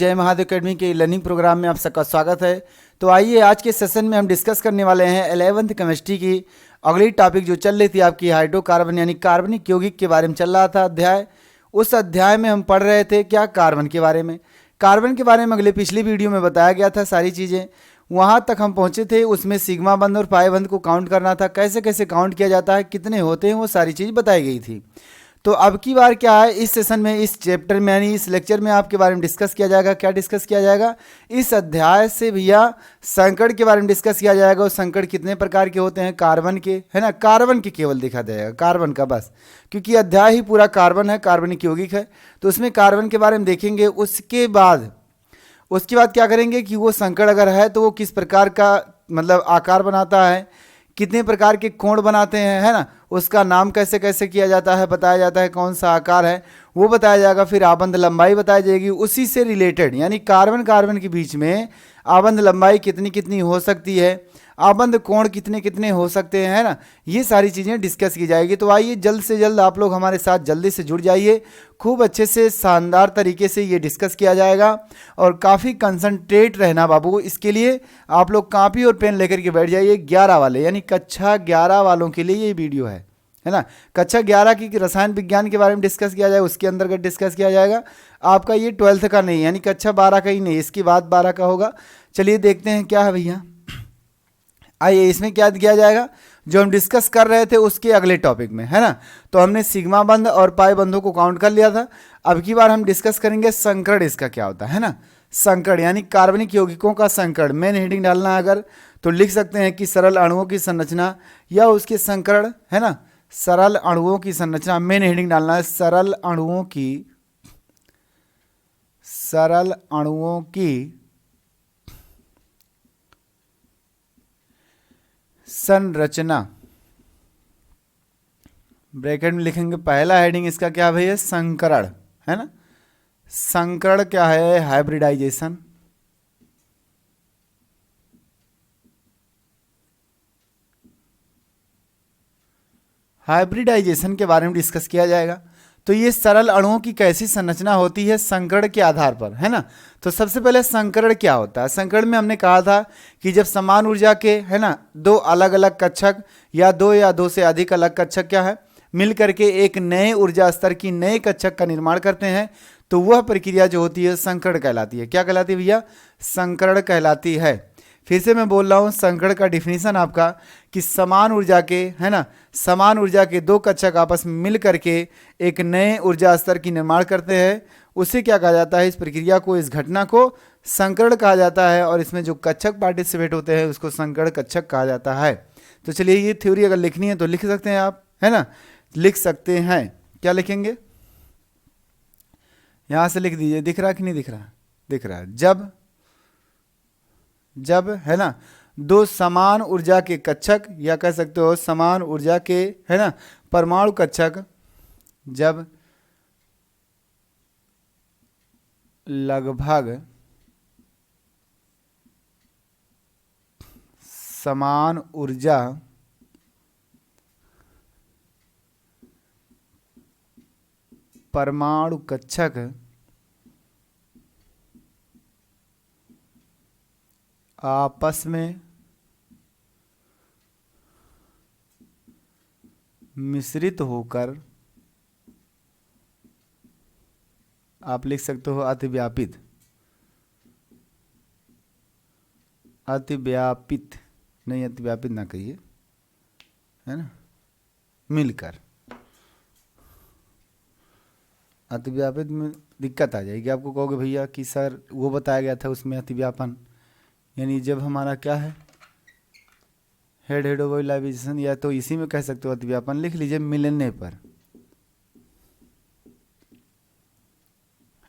जय महादेव अकेडमी के learning programme में आप सबका स्वागत है। तो आइए आज के सेशन में हम डिस्कस करने वाले हैं 11th केमिस्ट्री की अगली टॉपिक जो चल रही थी आपकी हाइड्रोकार्बन यानी कार्बनिक यौगिक के बारे में चल रहा था अध्याय। उस अध्याय में हम पढ़ रहे थे क्या कार्बन के बारे में। कार्बन के बारे में अगले पिछली वीडियो में बताया गया था सारी चीज़ें, वहाँ तक हम पहुँचे थे। उसमें सिग्मा बंध और पाई बंध को काउंट करना था, कैसे कैसे काउंट किया जाता है, कितने होते हैं, वो सारी चीज़ बताई गई थी। तो अब की बार क्या है, इस सेशन में, इस चैप्टर में यानी इस लेक्चर में आपके बारे में डिस्कस किया जाएगा। क्या डिस्कस किया जाएगा? इस अध्याय से भैया संकड़ के बारे में डिस्कस किया जाएगा। और संकड़ कितने प्रकार के होते हैं? कार्बन के, है ना, कार्बन के केवल देखा जाएगा, कार्बन का बस, क्योंकि अध्याय ही पूरा कार्बन है, कार्बनिक यौगिक है। तो उसमें कार्बन के बारे में देखेंगे। उसके बाद क्या करेंगे कि वो संकड़ अगर है तो वो किस प्रकार का मतलब आकार बनाता है, कितने प्रकार के कोण बनाते हैं, है ना, उसका नाम कैसे कैसे किया जाता है, बताया जाता है, कौन सा आकार है वो बताया जाएगा। फिर आबंध लंबाई बताई जाएगी उसी से रिलेटेड, यानी कार्बन कार्बन के बीच में आबंध लंबाई कितनी कितनी हो सकती है, आबंध कोण कितने कितने हो सकते हैं, है ना, ये सारी चीज़ें डिस्कस की जाएगी। तो आइए जल्द से जल्द आप लोग हमारे साथ जल्दी से जुड़ जाइए। खूब अच्छे से शानदार तरीके से ये डिस्कस किया जाएगा और काफ़ी कंसंट्रेट रहना बाबू। इसके लिए आप लोग कॉपी और पेन लेकर के बैठ जाइए। 11 वाले यानी कक्षा 11 वालों के लिए ये वीडियो है ना। कक्षा 11 की रसायन विज्ञान के बारे में डिस्कस किया जाए, उसके अंतर्गत डिस्कस किया जाएगा। आपका ये 12th का नहीं, यानी कक्षा 12 का ही नहीं, इसके बाद 12 का होगा। चलिए देखते हैं क्या है भैया। आइए इसमें क्या किया जाएगा, जो हम डिस्कस कर रहे थे उसके अगले टॉपिक में, है ना। तो हमने सिग्मा बंध और पाई बंधों को काउंट कर लिया था। अब की बार हम डिस्कस करेंगे संकड़, इसका क्या होता है ना। संकड़ यानी कार्बनिक यौगिकों का संकड़। मेन हेडिंग डालना अगर तो लिख सकते हैं कि सरल अणुओं की संरचना या उसके संकड़, है ना, सरल अणुओं की संरचना। मेन हेडिंग डालना है सरल अणुओं की संरचना। ब्रैकेट में लिखेंगे। पहला हेडिंग इसका क्या भैया? संकरण, है ना। संकरण क्या है? हाइब्रिडाइजेशन। हाइब्रिडाइजेशन के बारे में डिस्कस किया जाएगा। तो ये सरल अणुओं की कैसी संरचना होती है संकरण के आधार पर, है ना। तो सबसे पहले संकरण क्या होता है? संकरण में हमने कहा था कि जब समान ऊर्जा के, है ना, दो अलग अलग कक्षक या दो से अधिक अलग कक्षक क्या है, मिल करके एक नए ऊर्जा स्तर की नए कक्षक का निर्माण करते हैं, तो वह प्रक्रिया जो होती है संकरण कहलाती है। क्या कहलाती है भैया? संकरण कहलाती है। फिर से मैं बोल रहा हूँ, संकरण का डिफिनीशन आपका कि समान ऊर्जा के, है ना, समान ऊर्जा के दो कक्षक आपस में मिल करके एक नए ऊर्जा स्तर की निर्माण करते हैं, उसे क्या कहा जाता है? इस प्रक्रिया को, इस घटना को संकरण कहा जाता है। और इसमें जो कक्षक पार्टिसिपेट होते हैं उसको संकरण कक्षक कहा जाता है। तो चलिए ये थ्योरी अगर लिखनी है तो लिख सकते हैं आप, है ना, लिख सकते हैं। क्या लिखेंगे? यहां से लिख दीजिए। दिख रहा कि नहीं दिख रहा? दिख रहा है। जब, है ना, दो समान ऊर्जा के कक्षक या कह सकते हो समान ऊर्जा के, है ना, परमाणु कक्षक जब लगभग समान ऊर्जा परमाणु कक्षक आपस में मिश्रित होकर, आप लिख सकते हो अतिव्यापित, अतिव्यापित नहीं, अतिव्यापित ना कहिए, है ना, मिलकर। अतिव्यापित में दिक्कत आ जाएगी, आपको कहोगे भैया कि सर वो बताया गया था उसमें अतिव्यापन, यानी जब हमारा क्या है हेड हेडोलाइजेशन, या तो इसी में कह सकते हो अतिव्यापन। लिख लीजिए मिलने पर,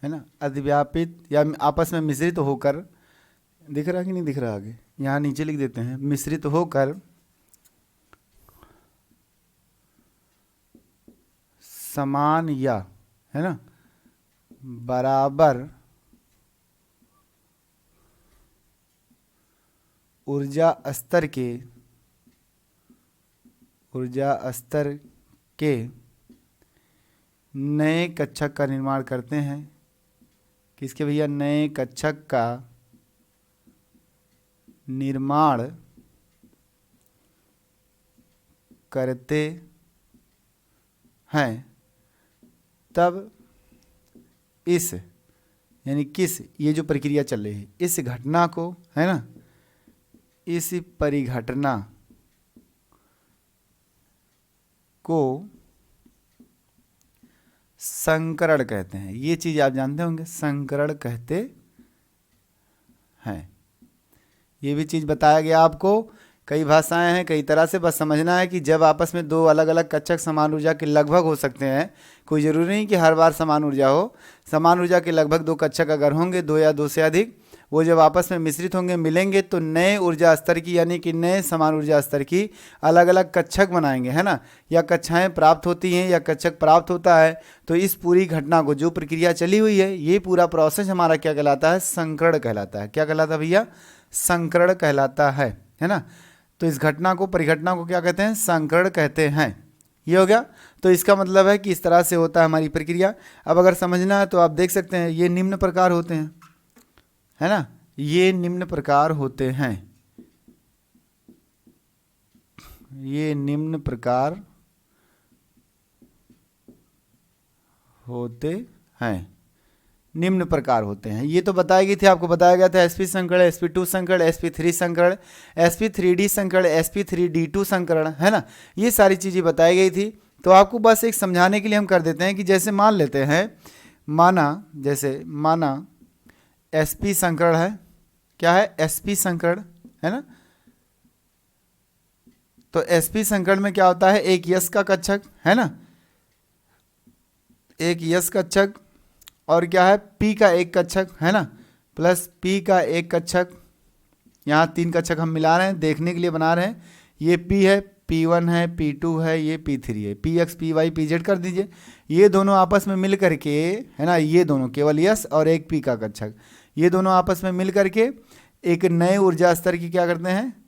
है ना, अतिव्यापित या आपस में मिश्रित होकर। दिख रहा कि नहीं दिख रहा? आगे यहाँ नीचे लिख देते हैं, मिश्रित होकर समान या, है ना, बराबर ऊर्जा स्तर के नए कक्षक का निर्माण करते हैं, किसके भैया, नए कक्षक का निर्माण करते हैं, तब इस यानी किस, ये जो प्रक्रिया चल रही है, इस घटना को, है ना, इस परिघटना को संकरण कहते हैं। ये चीज आप जानते होंगे, संकरण कहते हैं। ये भी चीज बताया गया आपको। कई भाषाएं हैं, कई तरह से, बस समझना है कि जब आपस में दो अलग अलग कक्षक समान ऊर्जा के लगभग हो सकते हैं, कोई ज़रूरी नहीं कि हर बार समान ऊर्जा हो, समान ऊर्जा के लगभग दो कक्षक अगर होंगे, दो या दो से अधिक, वो जब आपस में मिश्रित होंगे, मिलेंगे, तो नए ऊर्जा स्तर की यानी कि नए समान ऊर्जा स्तर की अलग अलग कक्षक बनाएंगे, है ना, या कक्षाएं प्राप्त होती हैं या कक्षक प्राप्त होता है। तो इस पूरी घटना को, जो प्रक्रिया चली हुई है, ये पूरा प्रोसेस हमारा क्या कहलाता है, संकरण कहलाता है। क्या कहलाता है भैया, संकरण कहलाता है ना। तो इस घटना को, परिघटना को क्या कहते हैं, संकरण कहते हैं। ये हो गया। तो इसका मतलब है कि इस तरह से होता है हमारी प्रक्रिया। अब अगर समझना है तो आप देख सकते हैं, ये निम्न प्रकार होते हैं, है ना, ये निम्न प्रकार होते हैं, ये निम्न प्रकार होते हैं, निम्न प्रकार होते हैं। ये तो बताई गई थी, आपको बताया गया था sp संकरण, sp2 संकरण, sp3 संकरण, sp3d संकरण, sp3d2 संकरण, है ना, ये सारी चीजें बताई गई थी। तो आपको बस एक समझाने के लिए हम कर देते हैं कि जैसे मान लेते हैं, माना sp संकरण है, क्या है, sp संकरण, है ना। तो sp संकरण में क्या होता है, एक यस का कक्षक, है ना, एक यस कक्षक, और क्या है, p का एक कक्षक, है ना, प्लस p का एक कक्षक। यहाँ तीन कक्षक हम मिला रहे हैं, देखने के लिए बना रहे हैं। ये p है, p1 है, p2 है, ये p3 है, px py pz कर दीजिए। ये दोनों आपस में मिल करके, है ना, ये दोनों केवल यस और एक p का कक्षक, ये दोनों आपस में मिल करके एक नए ऊर्जा स्तर की क्या करते हैं,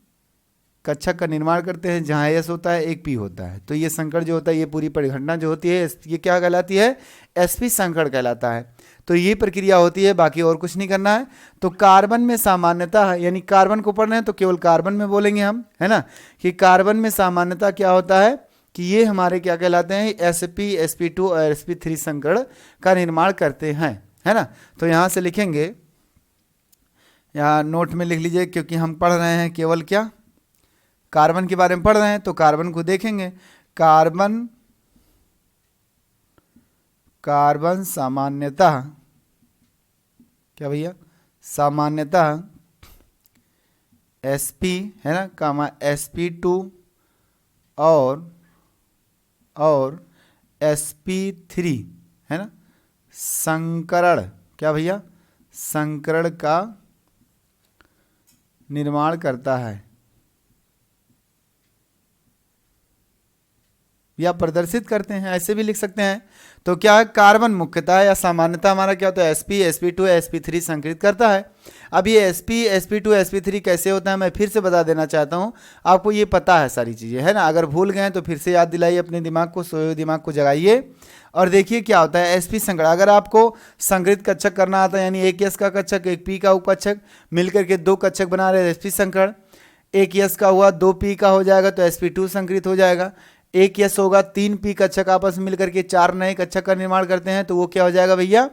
कक्षक का निर्माण करते हैं, जहाँ एस होता है, एक पी होता है। तो ये संकरण जो होता है, ये पूरी परिघटना जो होती है, ये क्या कहलाती है, sp संकरण कहलाता है। तो ये प्रक्रिया होती है, बाकी और कुछ नहीं करना है। तो कार्बन में सामान्यता है, यानी कार्बन को पढ़ रहे हैं तो केवल कार्बन में बोलेंगे हम, है ना, कि कार्बन में सामान्यता क्या होता है कि ये हमारे क्या कहलाते हैं, sp sp2 और sp3 संकरण का निर्माण करते हैं, है ना। तो यहाँ से लिखेंगे, यहाँ नोट में लिख लीजिए, क्योंकि हम पढ़ रहे हैं केवल क्या, कार्बन के बारे में पढ़ रहे हैं, तो कार्बन को देखेंगे। कार्बन सामान्यतः, क्या भैया, सामान्यतः sp, है ना, कामा sp2 और sp3, है ना, संकरण, क्या भैया, संकरण का निर्माण करता है या प्रदर्शित करते हैं, ऐसे भी लिख सकते हैं। तो क्या है, कार्बन मुख्यतः या सामान्यतः हमारा क्या होता है, sp sp2 sp3 संकरित करता है। अब ये sp sp2 sp3 कैसे होता है, मैं फिर से बता देना चाहता हूँ, आपको ये पता है सारी चीज़ें, है ना। अगर भूल गए तो फिर से याद दिलाइए अपने दिमाग को, सोए हुए दिमाग को जगाइए और देखिए क्या होता है sp संकरण। अगर आपको संकरित कक्षक करना आता है, यानी एक यस का कक्षक, एक p का उपकक्षक मिलकर के दो कक्षक बना रहे हैं, sp संकरण, एक यस का हुआ, दो p का हो जाएगा तो sp2 संकरित हो जाएगा। एक यस होगा, तीन पी कक्षक आपस में मिलकर के चार नए कक्षक का निर्माण करते हैं, तो वो क्या हो जाएगा भैया,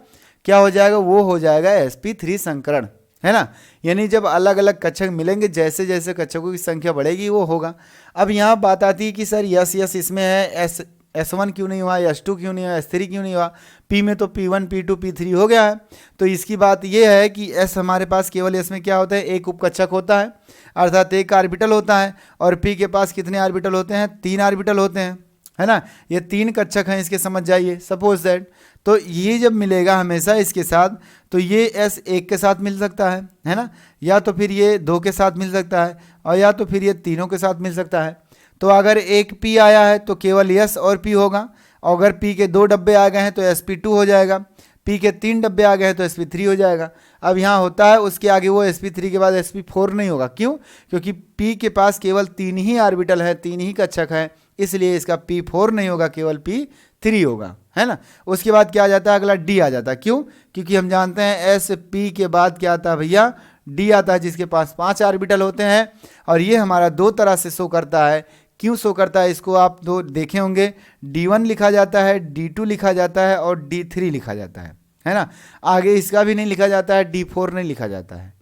क्या हो जाएगा, वो हो जाएगा sp3 संकरण, है ना। यानी जब अलग अलग कक्षक मिलेंगे, जैसे जैसे कक्षकों की संख्या बढ़ेगी वो होगा। अब यहाँ बात आती है कि सर यस इसमें है, S1 क्यों नहीं हुआ, S2 क्यों नहीं हुआ, S3 क्यों नहीं हुआ, P में तो P1 P2 P3 हो गया है। तो इसकी बात यह है कि S हमारे पास केवल इसमें क्या होता है, एक उपकक्षक होता है, अर्थात एक ऑर्बिटल होता है, और P के पास कितने ऑर्बिटल होते हैं, तीन ऑर्बिटल होते हैं, है ना। ये तीन कक्षक हैं, इसके समझ जाइए, सपोज दैट। तो ये जब मिलेगा हमेशा इसके साथ, तो ये S एक के साथ मिल सकता है ना, या तो फिर ये दो के साथ मिल सकता है, और या तो फिर ये तीनों के साथ मिल सकता है। तो अगर एक P आया है तो केवल S और P होगा, और अगर P के दो डब्बे आ गए हैं तो sp2 हो जाएगा, P के तीन डब्बे आ गए हैं तो sp3 हो जाएगा। अब यहाँ होता है उसके आगे वो sp3 के बाद sp4 नहीं होगा, क्यों, क्योंकि P के पास केवल तीन ही ऑर्बिटल है, तीन ही कक्षक है, इसलिए इसका P4 नहीं होगा, केवल P3 होगा। है ना। उसके बाद क्या आ जाता है, अगला डी आ जाता है। क्यों? क्योंकि हम जानते हैं एस पी के बाद क्या आता है भैया, डी आता है, जिसके पास 5 ऑर्बिटल होते हैं। और ये हमारा दो तरह से शो करता है। क्यों शो करता है, इसको आप दो देखे होंगे, D1 लिखा जाता है, D2 लिखा जाता है और D3 लिखा जाता है ना। आगे इसका भी नहीं लिखा जाता है, D4 नहीं लिखा जाता है।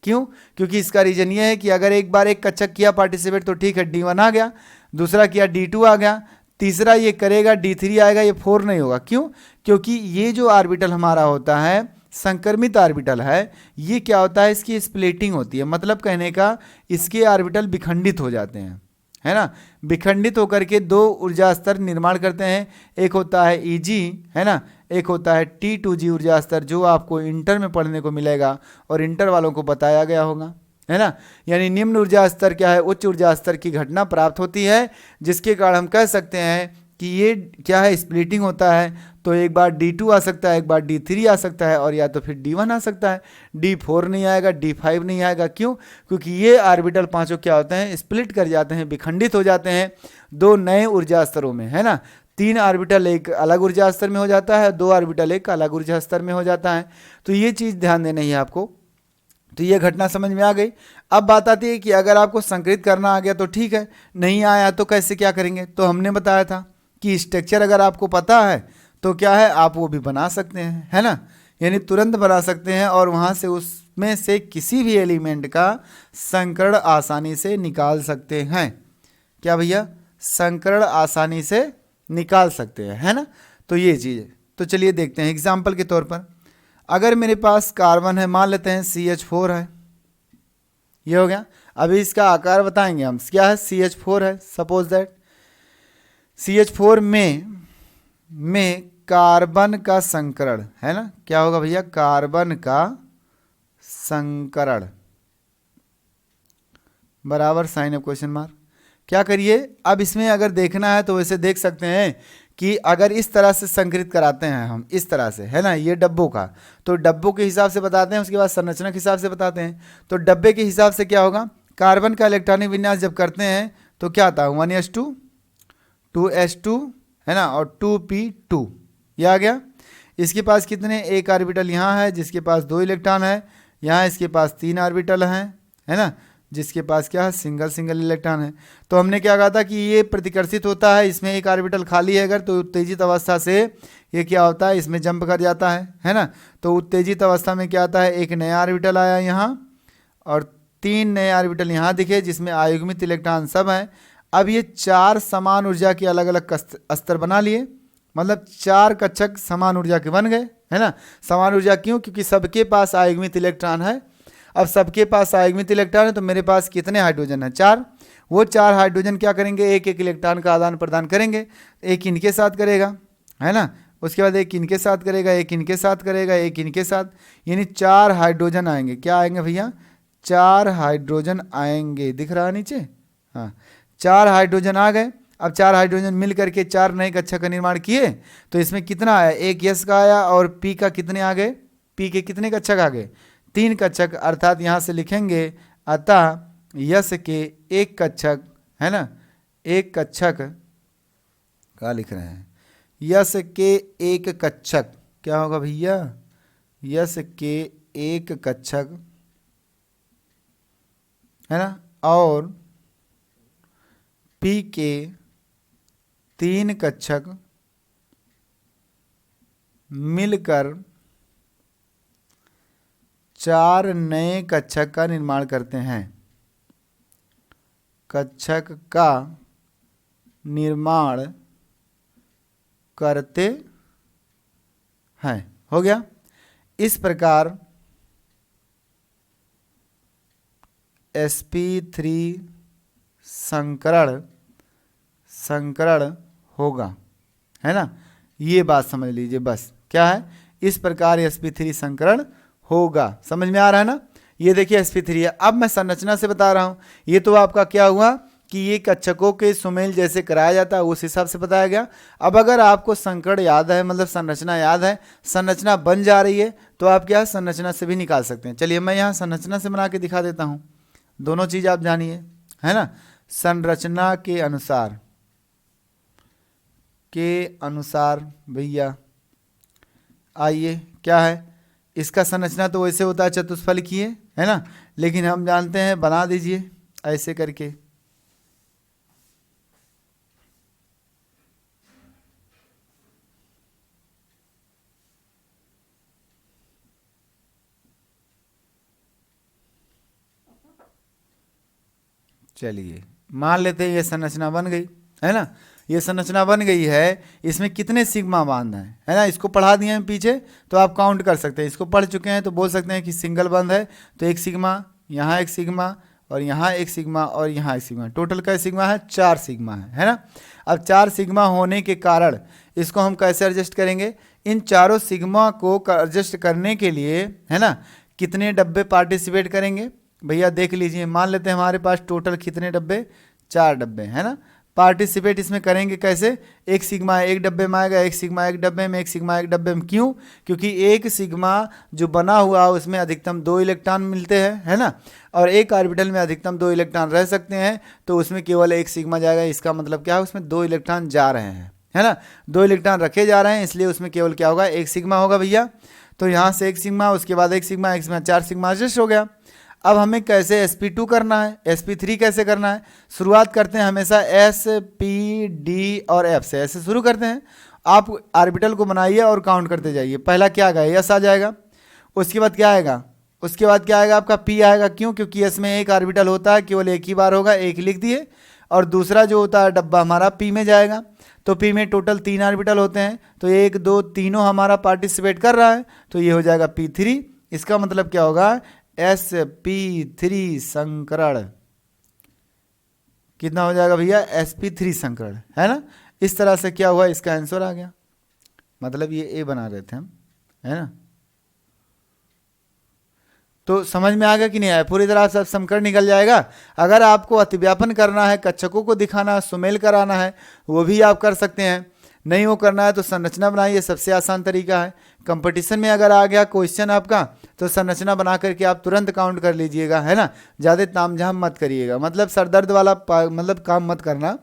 क्यों? क्योंकि इसका रीजन ये है कि अगर एक बार एक कक्षक किया पार्टिसिपेट तो ठीक है, D1 आ गया, दूसरा किया D2 आ गया, तीसरा ये करेगा D3 आएगा, ये 4 नहीं होगा। क्यों? क्योंकि ये जो ऑर्बिटल हमारा होता है संक्रमित ऑर्बिटल है, ये क्या होता है, इसकी स्प्लिटिंग होती है। मतलब कहने का इसके ऑर्बिटल विखंडित हो जाते हैं, है ना। विखंडित होकर के दो ऊर्जा स्तर निर्माण करते हैं। एक होता है Eg, है ना, एक होता है T2G ऊर्जा स्तर, जो आपको इंटर में पढ़ने को मिलेगा और इंटर वालों को बताया गया होगा, है ना। यानी निम्न ऊर्जा स्तर क्या है, उच्च ऊर्जा स्तर की घटना प्राप्त होती है, जिसके कारण हम कह सकते हैं कि ये क्या है, स्प्लिटिंग होता है। तो एक बार D2 आ सकता है, एक बार D3 आ सकता है, और या तो फिर D1 आ सकता है। D4 नहीं आएगा, D5 नहीं आएगा। क्यों? क्योंकि ये ऑर्बिटल पांचों क्या होते हैं, स्प्लिट कर जाते हैं, विखंडित हो जाते हैं दो नए ऊर्जा स्तरों में, है ना। 3 ऑर्बिटल एक अलग ऊर्जा स्तर में हो जाता है, 2 ऑर्बिटल एक अलग ऊर्जा स्तर में हो जाता है। तो ये चीज़ ध्यान देनी है आपको। तो ये घटना समझ में आ गई। अब बात आती है कि अगर आपको संकृत करना आ गया तो ठीक है, नहीं आया तो कैसे क्या करेंगे। तो हमने बताया था कि स्ट्रक्चर अगर आपको पता है तो क्या है, आप वो भी बना सकते हैं, है ना। यानी तुरंत बना सकते हैं और वहाँ से उसमें से किसी भी एलिमेंट का संकरण आसानी से निकाल सकते हैं। क्या भैया? संकरण आसानी से निकाल सकते हैं, है ना। तो ये चीज़ है। तो चलिए देखते हैं एग्जाम्पल के तौर पर। अगर मेरे पास कार्बन है, मान लेते हैं CH4 है, ये हो गया। अभी इसका आकार बताएंगे हम, क्या है, CH4 है। सपोज दैट CH4 में कार्बन का संकरण, है ना, क्या होगा भैया, कार्बन का संकरण बराबर साइन ऑफ क्वेश्चन मार्क। क्या करिए, अब इसमें अगर देखना है तो वैसे देख सकते हैं कि अगर इस तरह से संकरित कराते हैं हम, इस तरह से, है ना, ये डब्बों का, तो डब्बों के हिसाब से बताते हैं, उसके बाद संरचना के हिसाब से बताते हैं। तो डब्बे के हिसाब से क्या होगा, कार्बन का इलेक्ट्रॉनिक विन्यास जब करते हैं तो क्या आता है, 1s2 2s2, है ना, और 2p2, ये आ गया। इसके पास कितने, एक ऑर्बिटल यहाँ है जिसके पास 2 इलेक्ट्रॉन है, यहाँ इसके पास 3 ऑर्बिटल हैं, है ना, जिसके पास क्या है, सिंगल इलेक्ट्रॉन है। तो हमने क्या कहा था कि ये प्रतिकर्षित होता है, इसमें एक ऑर्बिटल खाली है अगर, तो उत्तेजित अवस्था से ये क्या होता है, इसमें जंप कर जाता है ना। तो उत्तेजित अवस्था में क्या आता है, एक नया ऑर्बिटल आया यहाँ और 3 नए ऑर्बिटल यहाँ दिखे, जिसमें आयुग्मित इलेक्ट्रॉन सब हैं। अब ये 4 समान ऊर्जा के अलग अलग स्तर बना लिए, मतलब 4 कक्षक समान ऊर्जा के बन गए, है ना। समान ऊर्जा क्यों, क्योंकि सबके पास आयुग्मित इलेक्ट्रॉन है। अब सबके पास आयुग्मित इलेक्ट्रॉन है तो मेरे पास कितने हाइड्रोजन है, 4। वो 4 हाइड्रोजन क्या करेंगे, एक एक इलेक्ट्रॉन का आदान प्रदान करेंगे। एक इनके साथ करेगा, है ना, उसके बाद एक इनके साथ करेगा, एक इनके साथ करेगा, एक इनके साथ, यानी 4 हाइड्रोजन आएंगे। क्या आएंगे भैया, 4 हाइड्रोजन आएंगे, दिख रहा है नीचे, हाँ, 4 हाइड्रोजन आ गए। अब 4 हाइड्रोजन मिल करके 4 नए कक्षक का निर्माण किए, तो इसमें कितना आया, एक यस का आया, और पी का कितने आ गए, पी के कितने कक्षक आ गए, 3 कक्षक। अर्थात यहाँ से लिखेंगे अतः यस के एक कक्षक, है ना, एक कक्षक, क्या लिख रहे हैं, यस के एक कक्षक, क्या होगा भैया, यस के एक कक्षक, है ना, और पी के 3 कक्षक मिलकर 4 नए कक्षक का निर्माण करते हैं। कक्षक का निर्माण करते हैं, हो गया। इस प्रकार sp3 संकरण होगा, है ना। ये बात समझ लीजिए बस, क्या है, इस प्रकार sp3 संकरण होगा। समझ में आ रहा है ना। ये देखिए sp3 है। अब मैं संरचना से बता रहा हूं। ये तो आपका क्या हुआ कि ये कक्षकों के सुमेल जैसे कराया जाता है उस हिसाब से बताया गया। अब अगर आपको संकरण याद है, मतलब संरचना याद है, संरचना बन जा रही है, तो आप क्या संरचना से भी निकाल सकते हैं। चलिए मैं यहाँ संरचना से बना के दिखा देता हूँ, दोनों चीज आप जानिए, है ना। संरचना के अनुसार के अनुसार भैया आइए क्या है, इसका संरचना तो वैसे होता है चतुष्फलकीय, है ना, लेकिन हम जानते हैं, बना दीजिए ऐसे करके। चलिए मान लेते हैं ये संरचना बन गई, है ना, ये संरचना बन गई है। इसमें कितने सिग्मा बंध हैं, है ना, इसको पढ़ा दिए हैं पीछे, तो आप काउंट कर सकते हैं, इसको पढ़ चुके हैं तो बोल सकते हैं कि सिंगल बंध है, तो एक सिग्मा, यहाँ एक सिग्मा, और यहाँ एक सिग्मा, और यहाँ एक सिग्मा, टोटल का सिग्मा है 4 सिग्मा है ना। अब 4 सिग्मा होने के कारण इसको हम कैसे एडजस्ट करेंगे, इन चारों सिग्मा को एडजस्ट करने के लिए, है ना, कितने डब्बे पार्टिसिपेट करेंगे भैया देख लीजिए। मान लेते हैं हमारे पास टोटल कितने डब्बे, 4 डब्बे, है ना। पार्टिसिपेट इसमें करेंगे कैसे, एक सिग्मा एक डब्बे में आएगा, एक सिग्मा एक डब्बे में, एक सिग्मा एक डब्बे में। क्यों, क्योंकि एक सिग्मा जो बना हुआ है उसमें अधिकतम 2 इलेक्ट्रॉन मिलते हैं, है ना, और एक ऑर्बिटल में अधिकतम 2 इलेक्ट्रॉन रह सकते हैं, तो उसमें केवल एक सिग्मा जाएगा। इसका मतलब क्या है, उसमें 2 इलेक्ट्रॉन जा रहे हैं, है ना, 2 इलेक्ट्रॉन रखे जा रहे हैं, इसलिए उसमें केवल क्या होगा, एक सिग्मा होगा भैया। तो यहाँ से एक सिग्मा, उसके बाद एक सिग्मा, 4 सिग्मा एडजस्ट हो गया। अब हमें कैसे sp2 करना है, sp3 कैसे करना है, शुरुआत करते हैं हमेशा s p d और f से, ऐसे शुरू करते हैं। आप ऑर्बिटल को बनाइए और काउंट करते जाइए। पहला क्या आएगा, s आ जाएगा, उसके बाद क्या आएगा, उसके बाद क्या आएगा आपका p आएगा। क्यों, क्योंकि s में एक ऑर्बिटल होता है, केवल एक ही बार होगा, एक लिख दिए, और दूसरा जो होता है डब्बा हमारा p में जाएगा, तो p में टोटल 3 ऑर्बिटल होते हैं, तो 1 2 तीनों हमारा पार्टिसिपेट कर रहा है, तो ये हो जाएगा p3। इसका मतलब क्या होगा, sp3 संकरण, कितना हो जाएगा भैया, sp3 संकरण, है ना। इस तरह से क्या हुआ, इसका आंसर आ गया, मतलब ये ए बना रहे थे हम, है ना। तो समझ में आ गया कि नहीं आया, पूरी तरह से समीकरण निकल जाएगा। अगर आपको अतिव्यापन करना है, कक्षकों को दिखाना है, सुमेल कराना है, वो भी आप कर सकते हैं। नहीं वो करना है तो संरचना बनाइए, सबसे आसान तरीका है। कंपटीशन में अगर आ गया क्वेश्चन आपका, तो संरचना बना करके आप तुरंत काउंट कर लीजिएगा, है ना, ज़्यादा तामझाम मत करिएगा, मतलब सरदर्द वाला मतलब काम मत करना।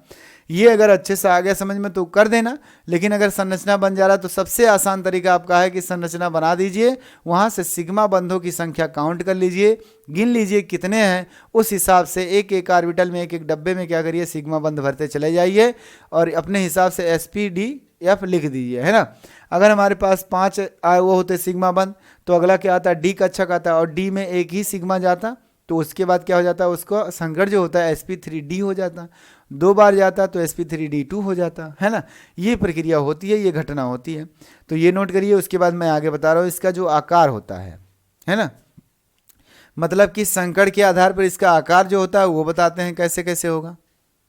ये अगर अच्छे से आ गया समझ में तो कर देना, लेकिन अगर संरचना बन जा रहा है तो सबसे आसान तरीका आपका है कि संरचना बना दीजिए, वहाँ से सिग्मा बंधों की संख्या काउंट कर लीजिए, गिन लीजिए कितने हैं, उस हिसाब से एक एक ऑर्बिटल में, एक एक डब्बे में क्या करिए, सिग्मा बंध भरते चले जाइए, और अपने हिसाब से SP D F लिख दीजिए, है ना। अगर हमारे पास 5 वो होते सिग्मा बंध, तो अगला क्या आता है, डी कक्षक आता है, और डी में एक ही सिग्मा जाता, तो उसके बाद क्या हो जाता है, उसको संकरण जो होता है sp3d हो जाता, 2 बार जाता तो sp3d2 हो जाता, है ना। ये प्रक्रिया होती है, ये घटना होती है, तो ये नोट करिए। उसके बाद मैं आगे बता रहा हूँ, इसका जो आकार होता है ना, मतलब कि संकरण के आधार पर इसका आकार जो होता है वो बताते हैं कैसे कैसे होगा,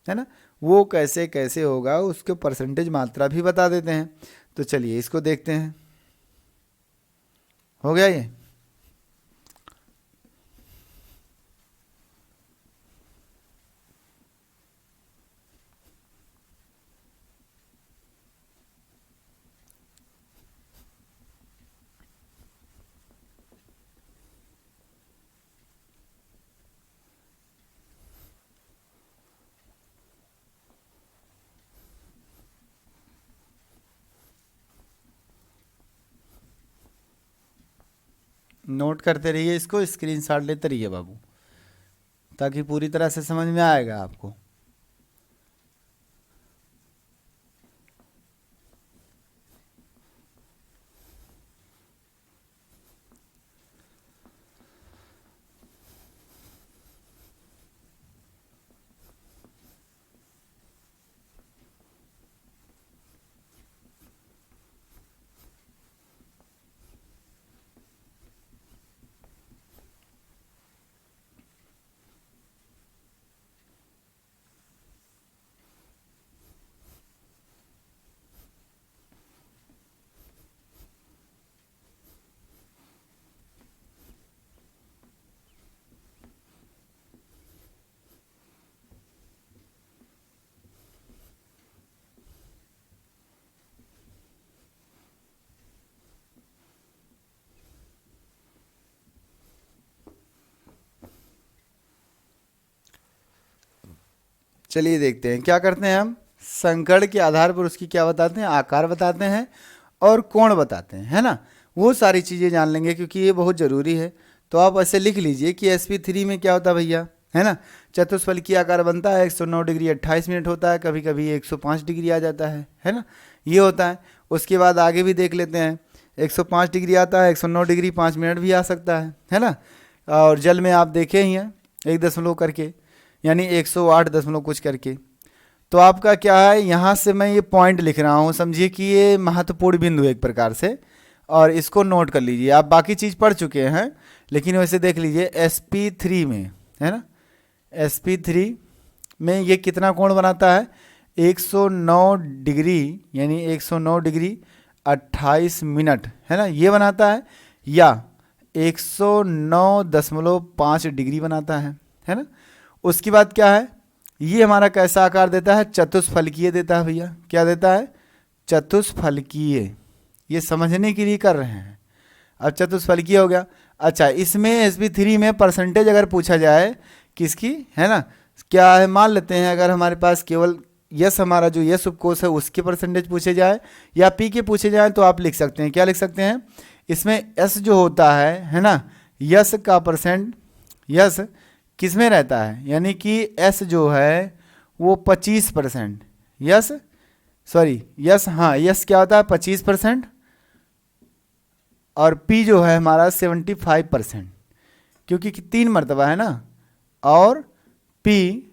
है ना, वो कैसे कैसे होगा, उसके परसेंटेज मात्रा भी बता देते हैं। तो चलिए इसको देखते हैं, हो गया ये। नोट करते रहिए, इसको स्क्रीनशॉट लेते रहिए बाबू, ताकि पूरी तरह से समझ में आएगा आपको। चलिए देखते हैं क्या करते हैं हम। संकड़ के आधार पर उसकी क्या बताते हैं, आकार बताते हैं और कोण बताते हैं, है ना। वो सारी चीज़ें जान लेंगे क्योंकि ये बहुत ज़रूरी है। तो आप ऐसे लिख लीजिए कि sp3 में क्या होता है भैया, है ना, चतुष्फलकीय आकार बनता है, 109 डिग्री 28 मिनट होता है, कभी कभी 105 डिग्री आ जाता है ना, ये होता है। उसके बाद आगे भी देख लेते हैं, 105 डिग्री आता है, 109 डिग्री 5 मिनट भी आ सकता है ना। और जल में आप देखे ही हैं 1 दशमलव करके, यानी 108 दशमलव कुछ करके। तो आपका क्या है, यहाँ से मैं ये पॉइंट लिख रहा हूँ, समझिए कि ये महत्वपूर्ण बिंदु है एक प्रकार से, और इसको नोट कर लीजिए। आप बाकी चीज़ पढ़ चुके हैं लेकिन वैसे देख लीजिए sp3 में, है ना, sp3 में ये कितना कोण बनाता है, 109 डिग्री, यानी 109 डिग्री 28 मिनट, है ना, ये बनाता है, या 109.5 डिग्री बनाता है ना। उसके बाद क्या है, ये हमारा कैसा आकार देता है, चतुष्फलकीय देता है भैया। क्या देता है, चतुष्फलकीय। ये समझने के लिए कर रहे हैं। अब चतुष्फलकीय हो गया। अच्छा, इसमें sp3 में परसेंटेज अगर पूछा जाए किसकी, है ना, क्या है, मान लेते हैं अगर हमारे पास केवल यस, हमारा जो यस उपकोष है उसके परसेंटेज पूछे जाए या पी के पूछे जाए, तो आप लिख सकते हैं, क्या लिख सकते हैं, इसमें एस जो होता है ना, यस का परसेंट, यस किस में रहता है, यानी कि एस जो है वो 25%, यस सॉरी यस, हाँ यस क्या होता है 25%, और पी जो है हमारा 75%, क्योंकि 3 मरतबा है ना, और पी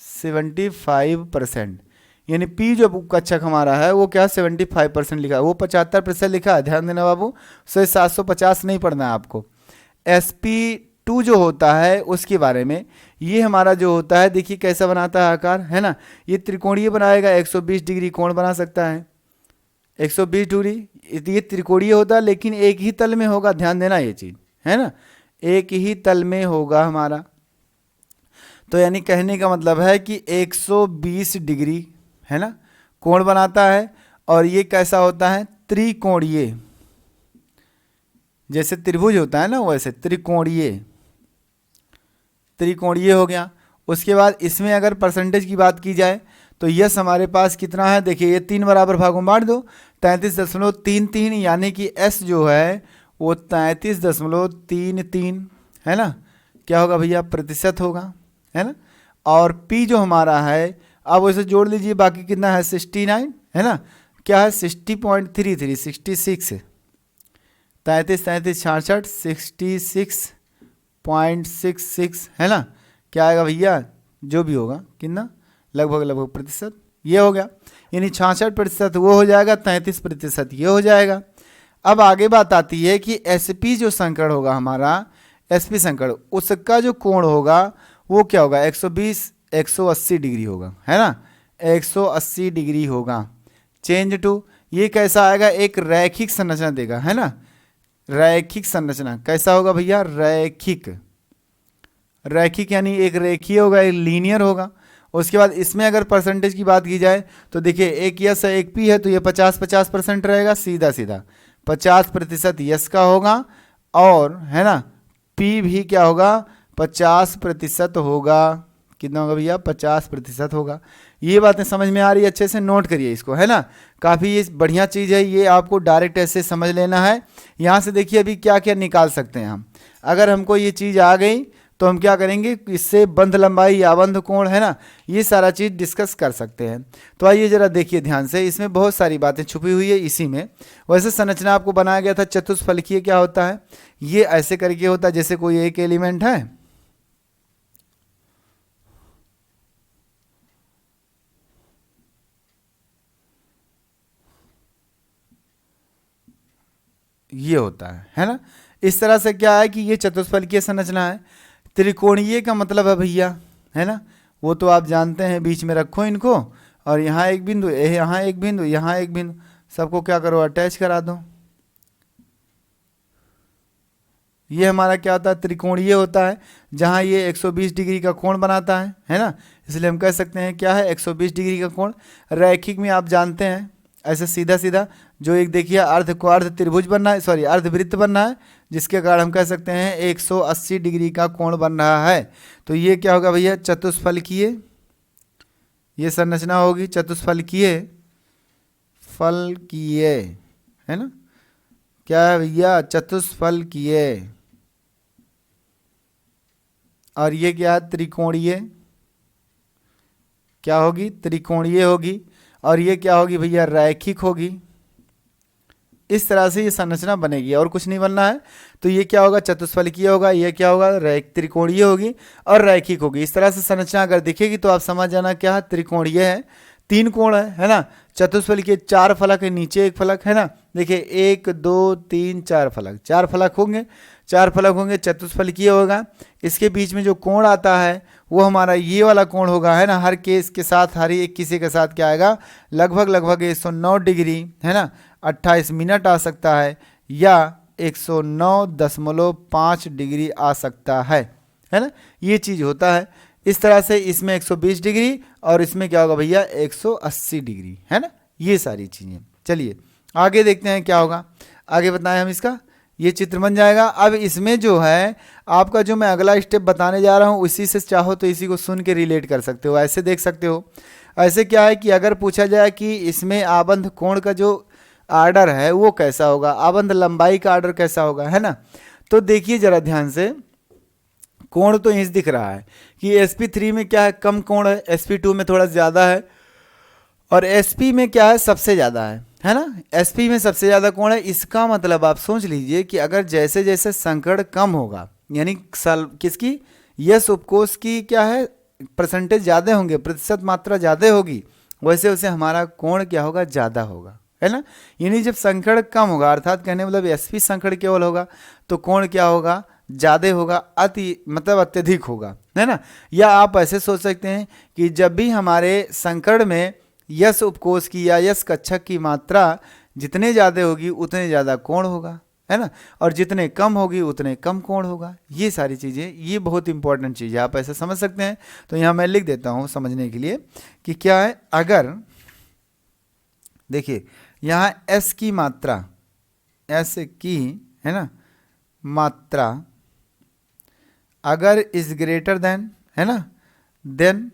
75%, यानी पी जो कक्षक हमारा है वो क्या 75% लिखा है, वो 75% लिखा है, ध्यान देना बाबू, 750 नहीं पढ़ना है आपको। sp2 जो होता है उसके बारे में, ये हमारा जो होता है, देखिए कैसा बनाता है आकार, है ना, ये त्रिकोणीय बनाएगा, 120 डिग्री कोण बना सकता है, 120 डिग्री, ये त्रिकोणीय होता है लेकिन एक ही तल में होगा, ध्यान देना ये चीज़, है ना, एक ही तल में होगा हमारा। तो यानी कहने का मतलब है कि 120 डिग्री, है ना, कोण बनाता है, और ये कैसा होता है, त्रिकोणीय, जैसे त्रिभुज होता है ना वैसे त्रिकोणीय, त्रिकोणीय हो गया। उसके बाद इसमें अगर परसेंटेज की बात की जाए तो यस हमारे पास कितना है, देखिए ये 3 बराबर भागों में बांट दो, 33.33, यानी कि एस जो है वो 33.33, है ना, क्या होगा भैया, प्रतिशत होगा, है ना। और पी जो हमारा है, अब वैसे जोड़ लीजिए, बाकी कितना है 69, है ना, क्या है 60.33, 66, 33 66 66.66, है ना, क्या आएगा भैया, जो भी होगा कितना, लगभग प्रतिशत, ये हो गया, यानी 66% वो हो जाएगा, 33% ये हो जाएगा। अब आगे बात आती है कि sp जो संकड़ होगा हमारा, sp संकड़, उसका जो कोण होगा वो क्या होगा, 180 डिग्री होगा, है ना, 180 डिग्री होगा। चेंज टू, ये कैसा आएगा, एक रैखिक संरचना देगा, है ना, रैखिक संरचना कैसा होगा भैया, रैखिक, रैखिक यानी एक रेखीय होगा, एक लीनियर होगा। उसके बाद इसमें अगर परसेंटेज की बात की जाए तो देखिए एक यस है एक पी है, तो ये 50% रहेगा, सीधा सीधा 50% यस का होगा, और है ना पी भी क्या होगा 50% होगा, कितना होगा भैया 50% होगा। ये बातें समझ में आ रही है, अच्छे से नोट करिए इसको, है ना, काफ़ी ये बढ़िया चीज़ है, ये आपको डायरेक्ट ऐसे समझ लेना है। यहाँ से देखिए अभी क्या क्या निकाल सकते हैं हम, अगर हमको ये चीज़ आ गई तो हम क्या करेंगे, इससे बंध लंबाई या बंध कोण, है ना, ये सारा चीज़ डिस्कस कर सकते हैं। तो आइए जरा देखिए ध्यान से, इसमें बहुत सारी बातें छुपी हुई है इसी में। वैसे संरचना आपको बनाया गया था, चतुष्फलकीय क्या होता है, ये ऐसे करके होता है जैसे कोई एक एलिमेंट है, ये होता है ना, इस तरह से क्या है कि ये चतुष्फलकीय संरचना है। त्रिकोणीय का मतलब है भैया, है ना, वो तो आप जानते हैं, बीच में रखो इनको, और यहाँ एक बिंदु, यहाँ एक बिंदु, यहाँ एक बिंदु, सबको क्या करो अटैच करा दो। ये हमारा क्या होता है, त्रिकोणीय होता है, जहाँ ये 120 डिग्री का कोण बनाता है ना, इसलिए हम कह सकते हैं क्या है 120 डिग्री का कोण। रैखिक में आप जानते हैं ऐसे सीधा सीधा, जो एक देखिए अर्ध को अर्ध त्रिभुज बनना है, सॉरी अर्धवृत्त बनना है, जिसके कारण हम कह सकते हैं 180 डिग्री का कोण बन रहा है। तो ये क्या होगा भैया, चतुष्फलकीय, ये संरचना होगी चतुष्फलकीय, फलकीय, है ना, क्या है भैया, चतुष्फलकीय। और ये क्या है, त्रिकोणीय, क्या होगी, त्रिकोणीय होगी। और ये क्या होगी भैया, रैखिक होगी। इस तरह से ये संरचना बनेगी और कुछ नहीं बनना है। तो ये क्या होगा, चतुष्फलकीय होगा, ये क्या होगा, त्रिकोणीय होगी और रैखिक होगी। इस तरह से संरचना अगर दिखेगी तो आप समझ जाना क्या है, त्रिकोणीय है, 3 कोण है ना। चतुष्फलकीय 4 फलक है, नीचे 1 फलक है ना। देखिए 1 2 3 4 फलक, 4 फलक होंगे, 4 फलक होंगे, चतुष्फलकीय होगा। इसके बीच में जो कोण आता है वो हमारा ये वाला कोण होगा, है ना। हर केस के साथ, हर एक किसी के साथ क्या आएगा, लगभग लगभग 109 डिग्री, है ना, 28 मिनट आ सकता है, या 109.5 डिग्री आ सकता है ना। ये चीज़ होता है इस तरह से। इसमें 120 डिग्री और इसमें क्या होगा भैया, 180 डिग्री, है ना। ये सारी चीज़ें, चलिए आगे देखते हैं क्या होगा। आगे बताएं हम इसका, ये चित्र बन जाएगा। अब इसमें जो है आपका, जो मैं अगला स्टेप बताने जा रहा हूँ, उसी से चाहो तो इसी को सुन के रिलेट कर सकते हो, ऐसे देख सकते हो। ऐसे क्या है कि अगर पूछा जाए कि इसमें आबंध कोण का जो आर्डर है वो कैसा होगा, आबंध लंबाई का आर्डर कैसा होगा, है ना। तो देखिए जरा ध्यान से, कोण तो इंच दिख रहा है कि sp3 में क्या है, कम कोण है, sp2 में थोड़ा ज़्यादा है, और sp में क्या है, सबसे ज़्यादा है ना। sp में सबसे ज़्यादा कोण है। इसका मतलब आप सोच लीजिए कि अगर जैसे जैसे संकर्ण कम होगा, यानी किसकी, यस उपकोष की क्या है, परसेंटेज ज़्यादा होंगे, प्रतिशत मात्रा ज़्यादा होगी, वैसे वैसे हमारा कोण क्या होगा, ज़्यादा होगा, है ना। यानी जब संकर्ण कम होगा, अर्थात कहने मतलब sp संकर्ण केवल होगा, तो कोण क्या होगा, ज़्यादा होगा, अति मतलब अत्यधिक होगा, है ना। या आप ऐसे सोच सकते हैं कि जब भी हमारे संकर्ण में यस उपकोष की या यस कक्षक की मात्रा जितने ज़्यादा होगी उतने ज़्यादा कोण होगा, है ना, और जितने कम होगी उतने कम कोण होगा। ये सारी चीज़ें, ये बहुत इंपॉर्टेंट चीज़ है, आप ऐसे समझ सकते हैं। तो यहाँ मैं लिख देता हूँ समझने के लिए कि क्या है, अगर देखिए यहाँ एस की मात्रा, एस की, है ना, मात्रा अगर इज ग्रेटर देन, है ना, देन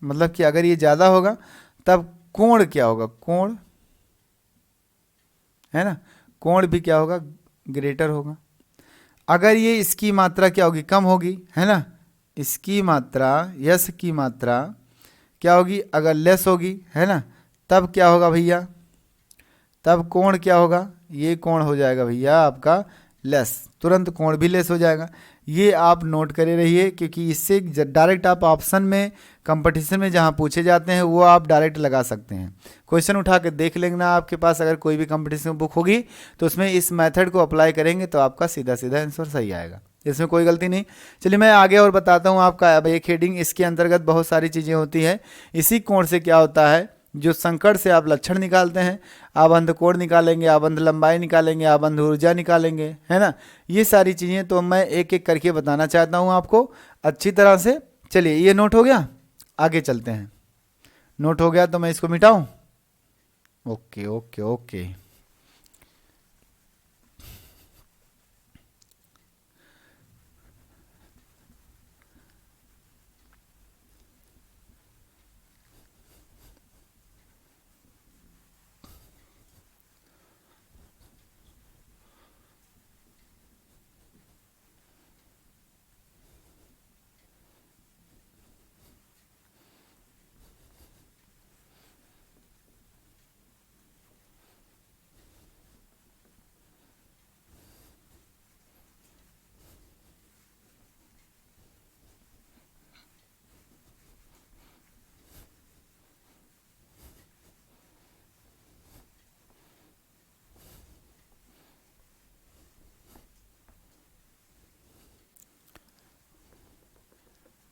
मतलब कि अगर ये ज़्यादा होगा तब कोण क्या होगा, कोण, है ना, कोण भी क्या होगा, ग्रेटर होगा। अगर ये इसकी मात्रा क्या होगी, कम होगी, है ना, इसकी मात्रा, यस की मात्रा क्या होगी, अगर लेस होगी, है ना, तब क्या होगा भैया, तब कोण क्या होगा, ये कोण हो जाएगा भैया आपका लेस, तुरंत कोण भी लेस हो जाएगा। ये आप नोट करे रहिए, क्योंकि इससे डायरेक्ट आप ऑप्शन में, कंपटीशन में जहाँ पूछे जाते हैं वो आप डायरेक्ट लगा सकते हैं। क्वेश्चन उठा के देख लेना, आपके पास अगर कोई भी कंपटीशन बुक होगी तो उसमें इस मेथड को अप्लाई करेंगे तो आपका सीधा सीधा आंसर सही आएगा, इसमें कोई गलती नहीं। चलिए मैं आगे और बताता हूँ आपका। अब एक हेडिंग, इसके अंतर्गत बहुत सारी चीज़ें होती है। इसी कोण से क्या होता है, जो संकट से आप लक्षण निकालते हैं, आबंध कोण निकालेंगे, आबंध लंबाई निकालेंगे, आबंध ऊर्जा निकालेंगे, है ना। ये सारी चीज़ें तो मैं एक एक करके बताना चाहता हूँ आपको अच्छी तरह से। चलिए ये नोट हो गया, आगे चलते हैं। नोट हो गया तो मैं इसको मिटाऊं, ओके ओके ओके।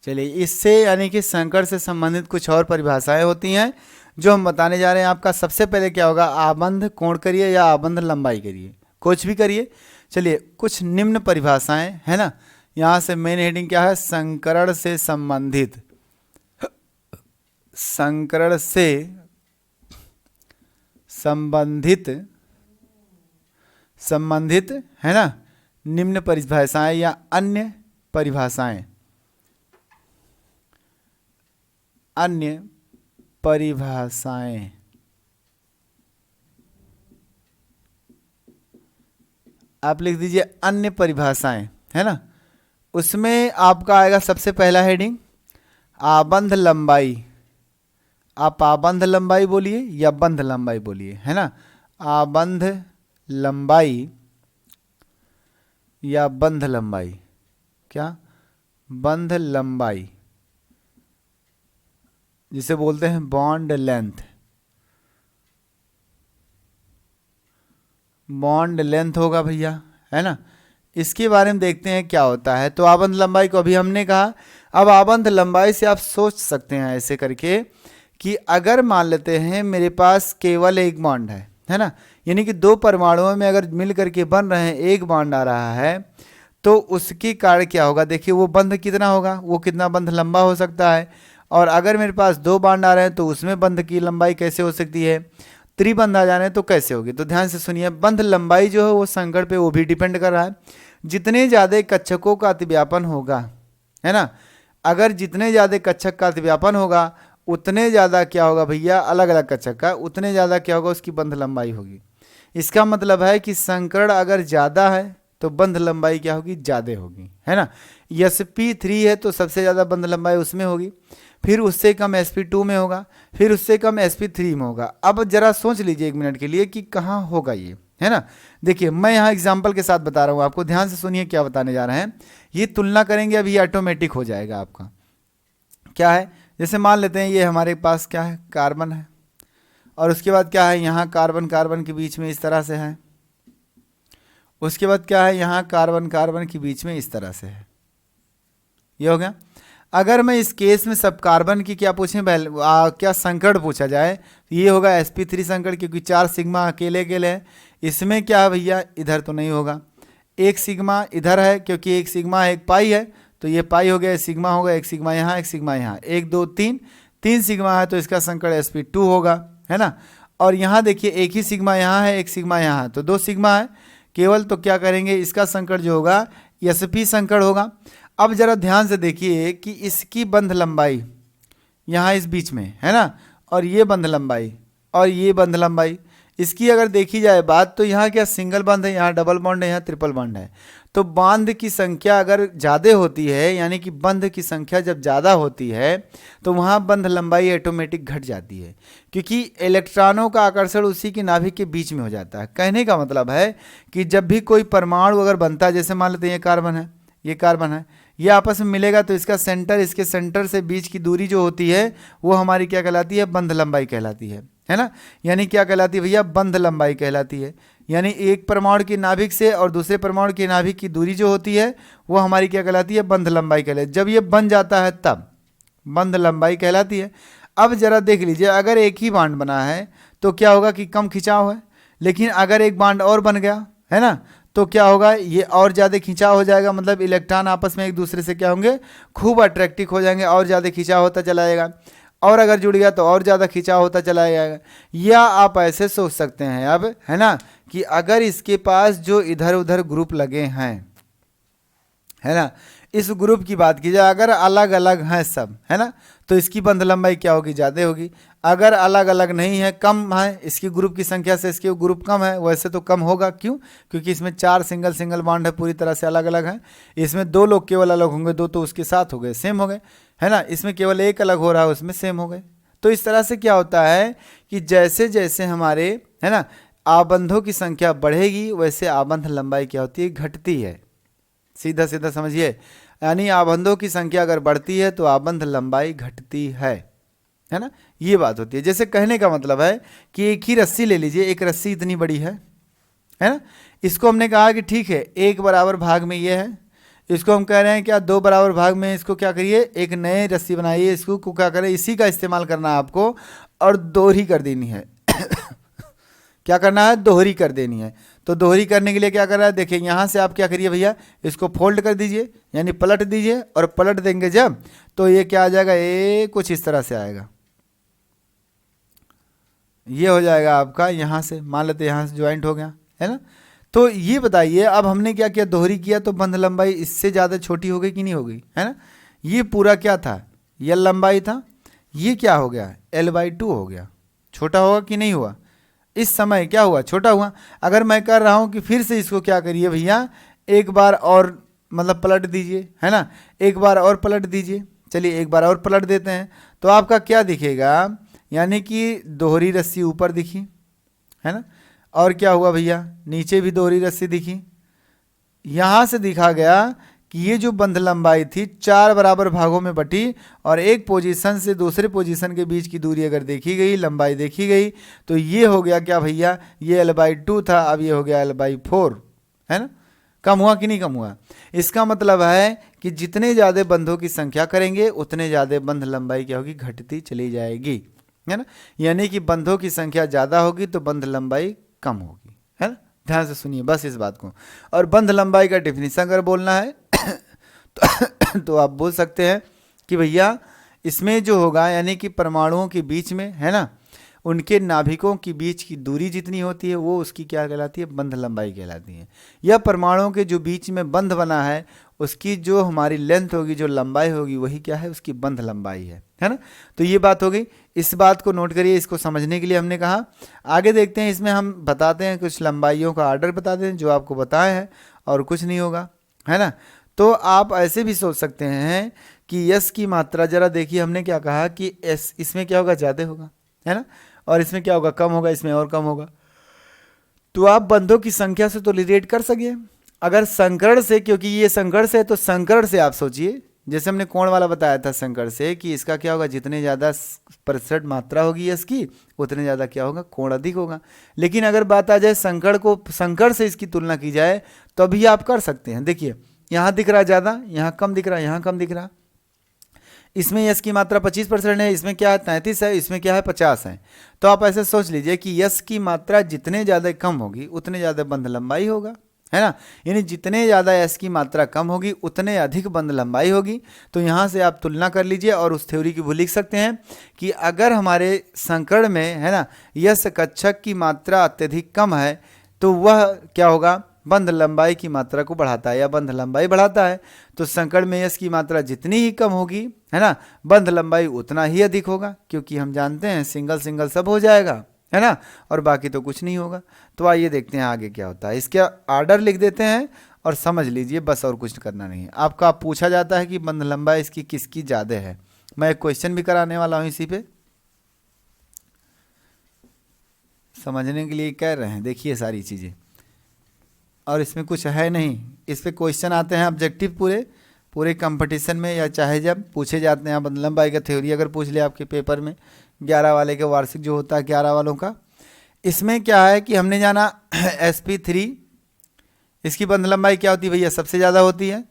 चलिए इससे यानी कि संकट से संबंधित कुछ और परिभाषाएं होती हैं जो हम बताने जा रहे हैं। आपका सबसे पहले क्या होगा, आबंध कोण करिए या आबंध लंबाई करिए, कुछ भी करिए। चलिए कुछ निम्न परिभाषाएं, है ना। यहाँ से मेन हेडिंग क्या है, संकरण से संबंधित, संकरण से संबंधित, संबंधित, है ना, निम्न परिभाषाएं या अन्य परिभाषाएं, अन्य परिभाषाएं। आप लिख दीजिए अन्य परिभाषाएं, है ना। उसमें आपका आएगा सबसे पहला हेडिंग आबंध लंबाई। आप आबंध लंबाई बोलिए या बंध लंबाई बोलिए, है ना। आबंध लंबाई या बंध लंबाई, क्या बंध लंबाई जिसे बोलते हैं बॉन्ड लेंथ। बॉन्ड लेंथ होगा भैया, है ना। इसके बारे में देखते हैं क्या होता है। तो आबंध लंबाई को अभी हमने कहा। अब आबंध लंबाई से आप सोच सकते हैं ऐसे करके कि अगर मान लेते हैं मेरे पास केवल एक बॉन्ड है ना, यानी कि दो परमाणुओं में अगर मिल करके बन रहे हैं, एक बॉन्ड आ रहा है, तो उसके कारण क्या होगा, देखिए वो बंध कितना होगा, वो कितना बंध लंबा हो सकता है। और अगर मेरे पास दो बॉन्ड आ रहे हैं तो उसमें बंध की लंबाई कैसे हो सकती है, त्रिबंध आ जाने तो कैसे होगी। तो ध्यान से सुनिए, बंध लंबाई जो है वो संकड़ पे वो भी डिपेंड कर रहा है। जितने ज़्यादा कक्षकों का अतिव्यापन होगा, है ना, अगर जितने ज़्यादा कक्षक का अतिव्यापन होगा उतने ज़्यादा क्या होगा भैया, अलग अलग कक्षक का उतने ज़्यादा क्या होगा, उसकी बंध लंबाई होगी। इसका मतलब है कि संकर्ण अगर ज़्यादा है तो बंध लंबाई क्या होगी, ज़्यादा होगी, है ना। sp3 है तो सबसे ज़्यादा बंध लंबाई उसमें होगी, फिर उससे कम sp2 में होगा, फिर उससे कम sp3 में होगा। अब जरा सोच लीजिए एक मिनट के लिए कि कहाँ होगा ये, है ना। देखिए मैं यहाँ एग्जाम्पल के साथ बता रहा हूँ आपको, ध्यान से सुनिए क्या बताने जा रहे हैं। ये तुलना करेंगे अभी ऑटोमेटिक हो जाएगा आपका। क्या है, जैसे मान लेते हैं ये हमारे पास क्या है, कार्बन है, और उसके बाद क्या है, यहाँ कार्बन कार्बन के बीच में इस तरह से है, उसके बाद क्या है, यहाँ कार्बन कार्बन के बीच में इस तरह से है। ये हो गया। अगर मैं इस केस में सब कार्बन की क्या पूछें, क्या संकड़ पूछा जाए, तो ये होगा sp3 संकड़, क्योंकि 4 सिग्मा अकेले अकेले है। इसमें क्या है भैया, इधर तो नहीं होगा, एक सिग्मा इधर है, क्योंकि एक सिग्मा है एक पाई है, तो ये पाई हो गया, सिग्मा होगा, एक सिग्मा यहाँ एक सिग्मा यहाँ, 1 2 3, 3 सिग्मा है तो इसका संकड़ sp2 होगा, है ना। और यहाँ देखिए एक ही सिग्मा यहाँ है, एक सिग्मा यहाँ है, तो 2 सिग्मा है केवल, तो क्या करेंगे, इसका संकड़ जो होगा sp संकड़ होगा। अब जरा ध्यान से देखिए कि इसकी बंध लंबाई यहाँ इस बीच में है ना, और ये बंध लंबाई और ये बंध लंबाई, इसकी अगर देखी जाए बात, तो यहाँ क्या सिंगल बंध है, यहाँ डबल बॉन्ड है, यहाँ ट्रिपल बॉन्ड है। तो बांध की संख्या अगर ज़्यादा होती है, यानी कि बंध की संख्या जब ज़्यादा होती है तो वहाँ बंध लंबाई ऑटोमेटिक घट जाती है, क्योंकि इलेक्ट्रॉनों का आकर्षण उसी के नाभिक के बीच में हो जाता है। कहने का मतलब है कि जब भी कोई परमाणु अगर बनता है, जैसे मान लेते हैं ये कार्बन है, ये कार्बन है, ये आपस में मिलेगा, तो इसका सेंटर, इसके सेंटर से बीच की दूरी जो होती है वो हमारी क्या कहलाती है, बंध लंबाई कहलाती है ना। यानी क्या कहलाती है भैया, बंध लंबाई कहलाती है। यानी एक परमाणु के नाभिक से और दूसरे परमाणु के नाभिक की दूरी जो होती है वो हमारी क्या कहलाती है, बंध लंबाई कहलाती है। जब ये बन जाता है तब बंध लंबाई कहलाती है। अब जरा देख लीजिए, अगर एक ही बांड बना है तो क्या होगा कि कम खिंचाव है, लेकिन अगर एक बांड और बन गया, है ना, तो क्या होगा, ये और ज़्यादा खिंचाव हो जाएगा, मतलब इलेक्ट्रॉन आपस में एक दूसरे से क्या होंगे, खूब अट्रैक्टिव हो जाएंगे, और ज़्यादा खिंचाव होता चला जाएगा, और अगर जुड़ गया तो और ज़्यादा खिंचाव होता चला जाएगा। या आप ऐसे सोच सकते हैं अब, है ना, कि अगर इसके पास जो इधर उधर ग्रुप लगे हैं, है ना, इस ग्रुप की बात की जाए, अगर अलग अलग हैं सब, है ना, तो इसकी बंध लंबाई क्या होगी, ज़्यादा होगी। अगर अलग अलग नहीं है, कम है, इसकी ग्रुप की संख्या से इसके ग्रुप कम है, वैसे तो कम होगा। क्यों, क्योंकि इसमें 4 सिंगल सिंगल बॉन्ड है, पूरी तरह से अलग अलग है। इसमें 2 लोग केवल अलग होंगे, 2 तो उसके साथ हो गए, सेम हो गए, है ना। इसमें केवल एक अलग हो रहा है, उसमें सेम हो गए। तो इस तरह से क्या होता है कि जैसे जैसे हमारे, है ना, आबंधों की संख्या बढ़ेगी, वैसे आबंध लंबाई क्या होती है, घटती है। सीधा सीधा समझिए, यानी आबंधों की संख्या अगर बढ़ती है तो आबंध लंबाई घटती है ना, ये बात होती है। जैसे कहने का मतलब है कि एक ही रस्सी ले लीजिए, एक रस्सी इतनी बड़ी है ना, इसको हमने कहा कि ठीक है 1 बराबर भाग में ये है, इसको हम कह रहे हैं क्या 2 बराबर भाग में, इसको क्या करिए, एक नए रस्सी बनाइए, इसको क्या करें, इसी का इस्तेमाल करना है आपको, और दोहरी कर देनी है। क्या करना है, दोहरी कर देनी है। तो दोहरी करने के लिए क्या कर रहा है, देखिए यहाँ से आप क्या करिए भैया, इसको फोल्ड कर दीजिए, यानी पलट दीजिए, और पलट देंगे जब, तो ये क्या आ जाएगा, ये कुछ इस तरह से आएगा, ये हो जाएगा आपका, यहाँ से मान लेते यहाँ से ज्वाइंट हो गया, है ना। तो ये बताइए, अब हमने क्या किया, दोहरी किया, तो बंध लंबाई इससे ज़्यादा छोटी हो गई कि नहीं हो गई, है ना। ये पूरा क्या था, ये लंबाई था, ये क्या हो गया, L/2 हो गया। छोटा होगा कि नहीं हुआ, इस समय क्या हुआ, छोटा हुआ। अगर मैं कर रहा हूँ कि फिर से इसको क्या करिए भैया, एक बार और मतलब पलट दीजिए, है ना, एक बार और पलट दीजिए। चलिए एक बार और पलट देते हैं, तो आपका क्या दिखेगा, यानी कि दोहरी रस्सी ऊपर दिखी, है ना, और क्या हुआ भैया, नीचे भी दोहरी रस्सी दिखी। यहाँ से दिखा गया कि ये जो बंध लंबाई थी 4 बराबर भागों में बटी, और एक पोजीशन से दूसरे पोजीशन के बीच की दूरी अगर देखी गई, लंबाई देखी गई, तो ये हो गया क्या भैया, ये L/2 था, अब ये हो गया L/4, है ना। कम हुआ कि नहीं कम हुआ। इसका मतलब है कि जितने ज़्यादा बंधों की संख्या करेंगे उतने ज़्यादा बंध लंबाई क्या होगी, घटती चली जाएगी, है ना। यानी कि बंधों की संख्या ज़्यादा होगी तो बंध लंबाई कम होगी, है ना। ध्यान से सुनिए बस इस बात को। और बंध लंबाई का डेफिनेशन अगर बोलना है तो आप बोल सकते हैं कि भैया इसमें जो होगा, यानी कि परमाणुओं के बीच में, है ना, उनके नाभिकों के बीच की दूरी जितनी होती है वो उसकी क्या कहलाती है, बंध लंबाई कहलाती है। या परमाणुओं के जो बीच में बंध बना है उसकी जो हमारी लेंथ होगी, जो लंबाई होगी, वही क्या है, उसकी बंध लंबाई है ना। तो ये बात हो गई, इस बात को नोट करिए, इसको समझने के लिए हमने कहा। आगे देखते हैं, इसमें हम बताते हैं कुछ लंबाइयों का ऑर्डर बताते हैं जो आपको बताए हैं, और कुछ नहीं होगा, है ना। तो आप ऐसे भी सोच सकते हैं कि यस की मात्रा, जरा देखिए हमने क्या कहा कि एस, इसमें क्या होगा, ज़्यादा होगा, है ना, और इसमें क्या होगा, कम होगा, इसमें और कम होगा। तो आप बंधों की संख्या से तो रिलेट कर सके। अगर संकर्ण से, क्योंकि ये संकर्ण से है, तो संकर्ण से आप सोचिए, जैसे हमने कोण वाला बताया था संकर्ण से, कि इसका क्या होगा, जितने ज़्यादा प्रतिशत मात्रा होगी इसकी, उतने ज़्यादा क्या होगा, कोण अधिक होगा। लेकिन अगर बात आ जाए संकर्ण से इसकी तुलना की जाए, तो अभी आप कर सकते हैं। देखिए यहाँ दिख रहा है ज़्यादा, यहाँ कम दिख रहा है, यहाँ कम दिख रहा। इसमें यस की मात्रा 25% है, इसमें क्या है 33 है, इसमें क्या है 50 है। तो आप ऐसे सोच लीजिए कि यस की मात्रा जितने ज़्यादा कम होगी उतने ज़्यादा बंध लंबाई होगा, है ना। यानी जितने ज़्यादा यस की मात्रा कम होगी उतने अधिक बंध लंबाई होगी। तो यहाँ से आप तुलना कर लीजिए और उस थ्योरी की वो लिख सकते हैं कि अगर हमारे संकर्ण में, है ना, यस कक्षक की मात्रा अत्यधिक कम है, तो वह क्या होगा, बंध लंबाई की मात्रा को बढ़ाता है या बंध लंबाई बढ़ाता है। तो संकर्ण में यस की मात्रा जितनी ही कम होगी, है ना, बंध लंबाई उतना ही अधिक होगा, क्योंकि हम जानते हैं सिंगल सिंगल सब हो जाएगा, है ना, और बाकी तो कुछ नहीं होगा। तो आइए देखते हैं आगे क्या होता है। इसके ऑर्डर लिख देते हैं और समझ लीजिए बस, और कुछ करना नहीं है आपका। पूछा जाता है कि बंध लंबाई इसकी किसकी ज़्यादा है। मैं एक क्वेश्चन भी कराने वाला हूँ इसी पे, समझने के लिए कह रहे हैं। देखिए सारी चीज़ें, और इसमें कुछ है नहीं, इस पे क्वेश्चन आते हैं ऑब्जेक्टिव पूरे कंपटीशन में, या चाहे जब पूछे जाते हैं। बंध लंबाई का थ्योरी अगर पूछ ले आपके पेपर में, 11 वाले के वार्षिक जो होता है 11 वालों का, इसमें क्या है कि हमने जाना sp3, इसकी बंध लंबाई क्या होती है भैया, सबसे ज़्यादा होती है।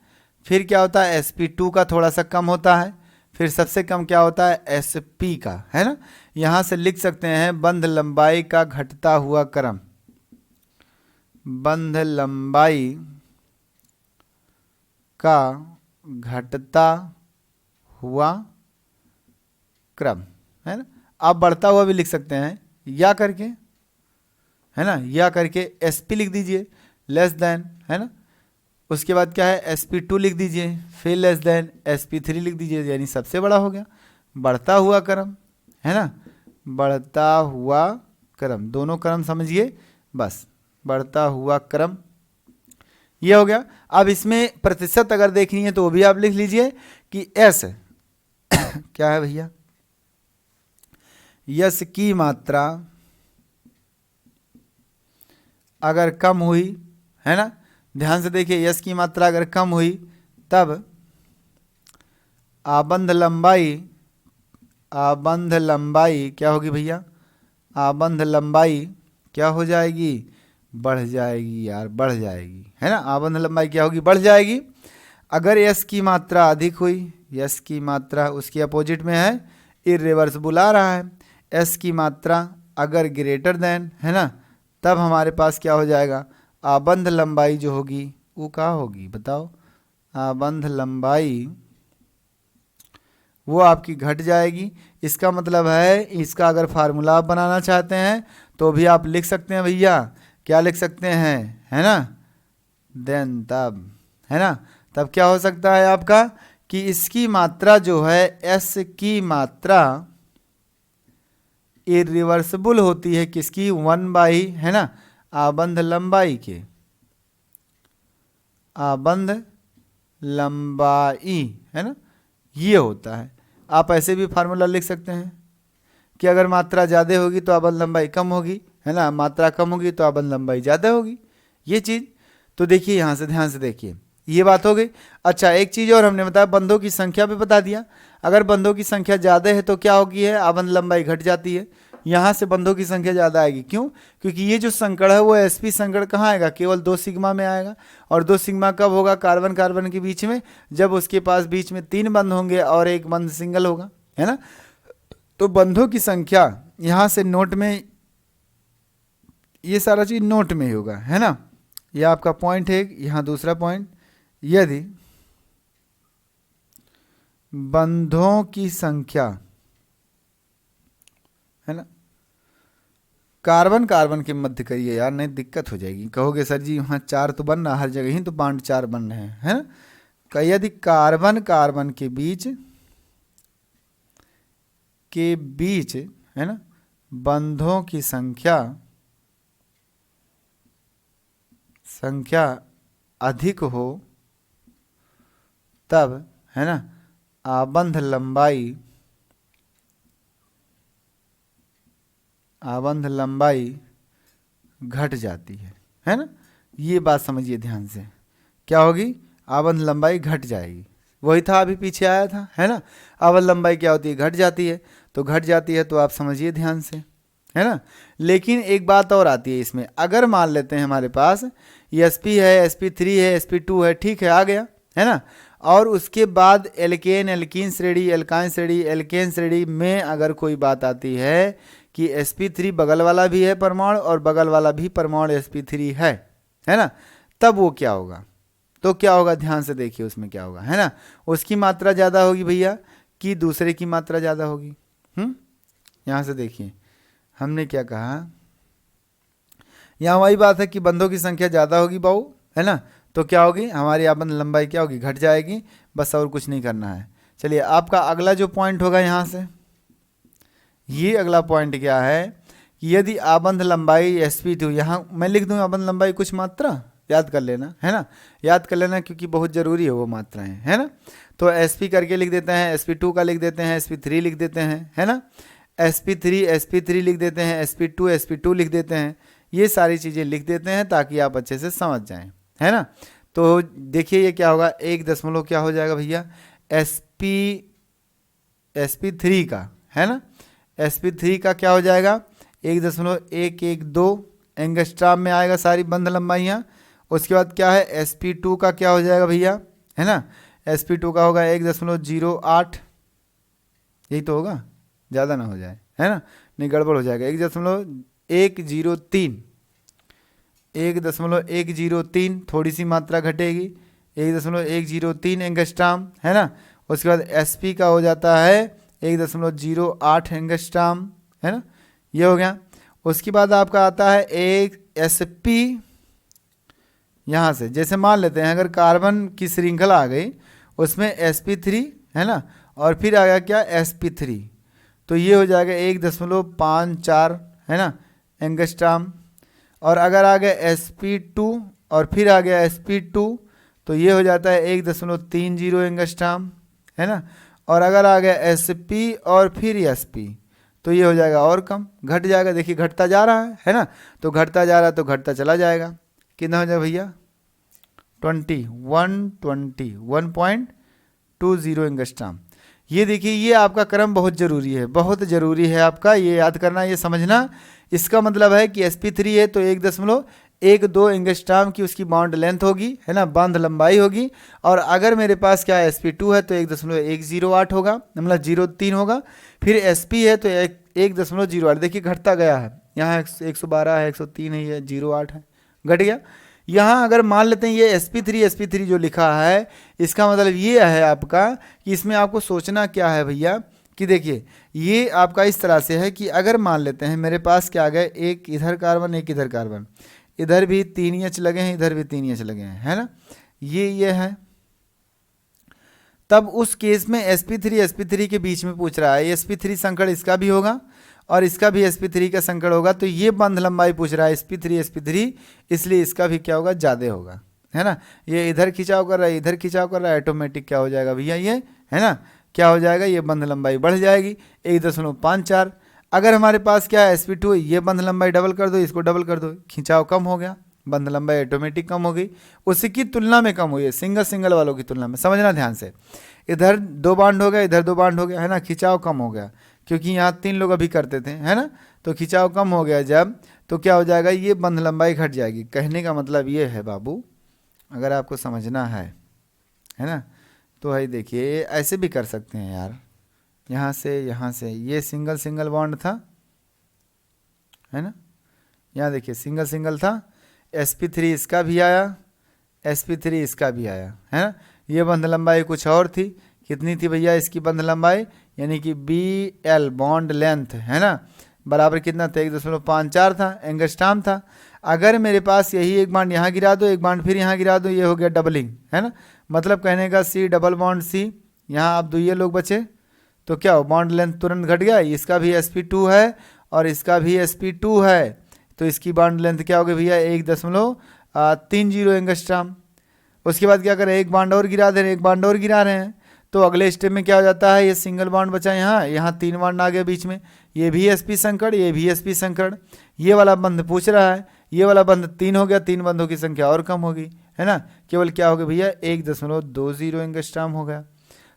फिर क्या होता है sp2 का थोड़ा सा कम होता है, फिर सबसे कम क्या होता है sp का, है ना। यहाँ से लिख सकते हैं बंध लंबाई का घटता हुआ क्रम, बंध लंबाई का घटता हुआ क्रम, है ना। आप बढ़ता हुआ भी लिख सकते हैं या करके, है ना, या करके sp लिख दीजिए लेस देन, है ना। उसके बाद क्या है sp2 लिख दीजिए, फिर लेस देन sp3 लिख दीजिए, यानी सबसे बड़ा हो गया बढ़ता हुआ क्रम, है ना। बढ़ता हुआ क्रम, दोनों क्रम समझिए बस, बढ़ता हुआ क्रम ये हो गया। अब इसमें प्रतिशत अगर देखनी है तो वो भी आप लिख लीजिए कि एस क्या है भैया, यस की मात्रा अगर कम हुई, है ना, ध्यान से देखिए, यस की मात्रा अगर कम हुई तब आबंध लंबाई क्या होगी भैया, आबंध लंबाई क्या हो जाएगी, बढ़ जाएगी यार, बढ़ जाएगी, है ना। आबंध लंबाई क्या होगी, बढ़ जाएगी। अगर यस की मात्रा अधिक हुई, यस की मात्रा उसकी अपोजिट में है, इरिवर्सिबल आ रहा है, एस की मात्रा अगर ग्रेटर देन, है ना, तब हमारे पास क्या हो जाएगा, आबंध लंबाई जो होगी वो क्या होगी बताओ, आबंध लंबाई वो आपकी घट जाएगी। इसका मतलब है, इसका अगर फार्मूला आप बनाना चाहते हैं तो भी आप लिख सकते हैं भैया, क्या लिख सकते हैं, है ना, देन तब, है ना, तब क्या हो सकता है आपका कि इसकी मात्रा जो है, एस की मात्रा इरिवर्सिबल होती है किसकी, 1/, है ना, आबंध लंबाई के, आबंध लंबाई, है ना, ये होता है। आप ऐसे भी फार्मूला लिख सकते हैं कि अगर मात्रा ज़्यादा होगी तो आबंध लंबाई कम होगी, है ना, मात्रा कम होगी तो आबंध लंबाई ज़्यादा होगी, ये चीज़। तो देखिए यहाँ से ध्यान से देखिए, ये बात हो गई। अच्छा, एक चीज़ और हमने बताया, बंधों की संख्या भी बता दिया। अगर बंधों की संख्या ज़्यादा है तो क्या होगी है, आबंध लंबाई घट जाती है। यहाँ से बंधों की संख्या ज़्यादा आएगी, क्यों, क्योंकि ये जो संकड़ है वो sp संकड़ कहाँ आएगा, केवल 2 सिग्मा में आएगा। और 2 सिग्मा कब होगा, कार्बन कार्बन के बीच में, जब उसके पास बीच में 3 बंध होंगे और एक बंध सिंगल होगा, है ना। तो बंधों की संख्या यहाँ से नोट में, ये सारा चीज़ नोट में ही होगा, है ना। यह आपका पॉइंट है। यहाँ दूसरा पॉइंट, यदि बंधों की संख्या, है ना, कार्बन कार्बन के मध्य करिए यार, नहीं दिक्कत हो जाएगी। कहोगे सर जी वहाँ 4 तो बन रहा, हर जगह ही तो बांड 4 बन रहे हैं, है ना। यदि कार्बन कार्बन के बीच है ना, बंधों की संख्या अधिक हो, तब, है ना, आबंध लंबाई घट जाती है ना। ये बात समझिए ध्यान से, क्या होगी, आबंध लंबाई घट जाएगी। वही था अभी पीछे आया था, है ना। आबंध लंबाई क्या होती है, घट जाती है। तो घट जाती है तो आप समझिए ध्यान से, है ना। लेकिन एक बात और आती है इसमें, अगर मान लेते हैं हमारे पास ये sp है, sp3 है, sp2 है, ठीक है, आ गया, है ना। और उसके बाद एल्केन, एल्कीन श्रेणी, एल्काइन श्रेणी, एल्केन श्रेणी में अगर कोई बात आती है कि sp3 बगल वाला भी है परमाणु और बगल वाला भी परमाणु sp3 है ना, तब वो क्या होगा, तो क्या होगा, ध्यान से देखिए उसमें क्या होगा, है ना। उसकी मात्रा ज़्यादा होगी भैया कि दूसरे की मात्रा ज़्यादा होगी। यहाँ से देखिए हमने क्या कहा, यहाँ वही बात है कि बंधों की संख्या ज़्यादा होगी बाबू, है ना, तो क्या होगी, हमारी आबंध लंबाई क्या होगी, घट जाएगी, बस और कुछ नहीं करना है। चलिए आपका अगला जो पॉइंट होगा यहाँ से, ये अगला पॉइंट क्या है कि यदि आबंध लंबाई sp2, यहाँ मैं लिख दूँ आबंध लंबाई कुछ मात्रा, याद कर लेना, है ना, याद कर लेना क्योंकि बहुत ज़रूरी है वो मात्राएं, है ना। तो sp करके लिख देते हैं, sp2 का लिख देते हैं, sp3 लिख देते हैं, है ना, sp3 लिख देते हैं, sp2 लिख देते हैं। ये सारी चीज़ें लिख देते हैं ताकि आप अच्छे से समझ जाएं, है ना। तो देखिए ये क्या होगा, 1 दशमलव क्या हो जाएगा भैया, sp3 का, है ना, sp3 का क्या हो जाएगा, 1.112 एंगस्ट्राम में आएगा सारी बंध लंबाइयाँ। उसके बाद क्या है, sp2 का क्या हो जाएगा भैया, है ना, sp2 का होगा 1.08, यही तो होगा, ज़्यादा ना हो जाए, है ना, नहीं गड़बड़ हो जाएगा, 1.103, थोड़ी सी मात्रा घटेगी, 1.103 एंगस्ट्राम, है ना। उसके बाद sp का हो जाता है 1.08 एंगस्ट्राम, है ना, ये हो गया। उसके बाद आपका आता है एक sp, यहाँ से जैसे मान लेते हैं अगर कार्बन की श्रृंखला आ गई उसमें sp3, है ना, और फिर आ गया क्या, sp3, तो ये हो जाएगा 1.54, है ना, एंगस्ट्राम। और अगर आ गया sp2 और फिर आ गया sp2 तो ये हो जाता है 1.30 एंगस्ट्राम, है ना। और अगर आ गया sp और फिर sp तो ये हो जाएगा और कम, घट जाएगा, देखिए घटता जा रहा है ना, तो घटता जा रहा है तो घटता चला जाएगा, कितना हो जाएगा भैया, 120 एंगस्ट्राम। ये देखिए ये आपका क्रम बहुत ज़रूरी है, बहुत ज़रूरी है आपका ये याद करना, ये समझना। इसका मतलब है कि sp3 है तो 1.12 एंगस्ट्राम की उसकी बॉन्ड लेंथ होगी, है ना, बांध लंबाई होगी। और अगर मेरे पास क्या है sp2 है तो 1.108 होगा, मतलब 0.3 होगा। फिर sp है तो 1.08, देखिए घटता गया है, यहाँ 112 है, 103 है, ये 0.8 है, घट गया। यहाँ अगर मान लेते हैं ये sp3 जो लिखा है, इसका मतलब ये है आपका कि इसमें आपको सोचना क्या है भैया कि देखिए ये आपका इस तरह से है कि अगर मान लेते हैं मेरे पास क्या आ गया, एक इधर कार्बन एक इधर कार्बन, इधर भी 3H लगे हैं, इधर भी 3H लगे हैं, है ना, ये है। तब उस केस में sp3 के बीच में पूछ रहा है, sp3 संकड़ इसका भी होगा और इसका भी sp3 का संकड़ होगा, तो ये बंध लंबाई पूछ रहा है sp3 इसलिए इसका भी क्या होगा, ज़्यादा होगा, है ना। ये इधर खिंचाव कर रहा है, इधर खिंचाव कर रहा है, ऑटोमेटिक क्या हो जाएगा भैया, ये है ना, क्या हो जाएगा, ये बंध लंबाई बढ़ जाएगी 1.54। अगर हमारे पास क्या है sp2, ये बंध लंबाई डबल कर दो, इसको डबल कर दो, खिंचाव कम हो गया, बंध लंबाई ऑटोमेटिक कम हो गई, उसी की तुलना में कम हुई है, सिंगल वालों की तुलना में, समझना ध्यान से। इधर 2 बांड हो गया, इधर 2 बांड हो गया, है ना, खिंचाव कम हो गया, क्योंकि यहाँ 3 लोग अभी करते थे, है ना, तो खिंचाव कम हो गया जब, तो क्या हो जाएगा, ये बंध लंबाई घट जाएगी। कहने का मतलब ये है बाबू, अगर आपको समझना है ना, तो भाई देखिए ऐसे भी कर सकते हैं यार, यहाँ से ये सिंगल बॉन्ड था, है ना, यहाँ देखिए सिंगल था, sp3 इसका भी आया, sp3 इसका भी आया, है ना। ये बंध लंबाई कुछ और थी, कितनी थी भैया इसकी बंध लंबाई, यानी कि bl बॉन्ड लेंथ, है ना, बराबर कितना था, 1.54 था, एंगस्ट्राम था। अगर मेरे पास यही एक बांड यहाँ गिरा दो, एक बांड फिर यहाँ गिरा दो, ये हो गया डबलिंग, है ना, मतलब कहने का C डबल बॉन्ड C, यहाँ आप 2 लोग बचे, तो क्या हो, बॉन्ड लेंथ तुरंत घट गया, इसका भी sp2 है और इसका भी sp2 है, तो इसकी बॉन्ड लेंथ क्या हो गई भैया, 1.30 एंगस्ट्राम। उसके बाद क्या करें, एक बॉन्ड और गिरा दे रहे हैं, एक बॉन्ड और गिरा रहे हैं, तो अगले स्टेप में क्या हो जाता है, ये सिंगल बॉन्ड बचा यहाँ 3 बॉन्ड आ गए बीच में, ये भी sp संकड़, ये भी sp संकड़, ये वाला बंध पूछ रहा है, ये वाला बंध 3 हो गया, 3 बंधों की संख्या और कम होगी, है ना, केवल क्या हो गया भैया, 1.20 एंगस्ट्राम हो गया।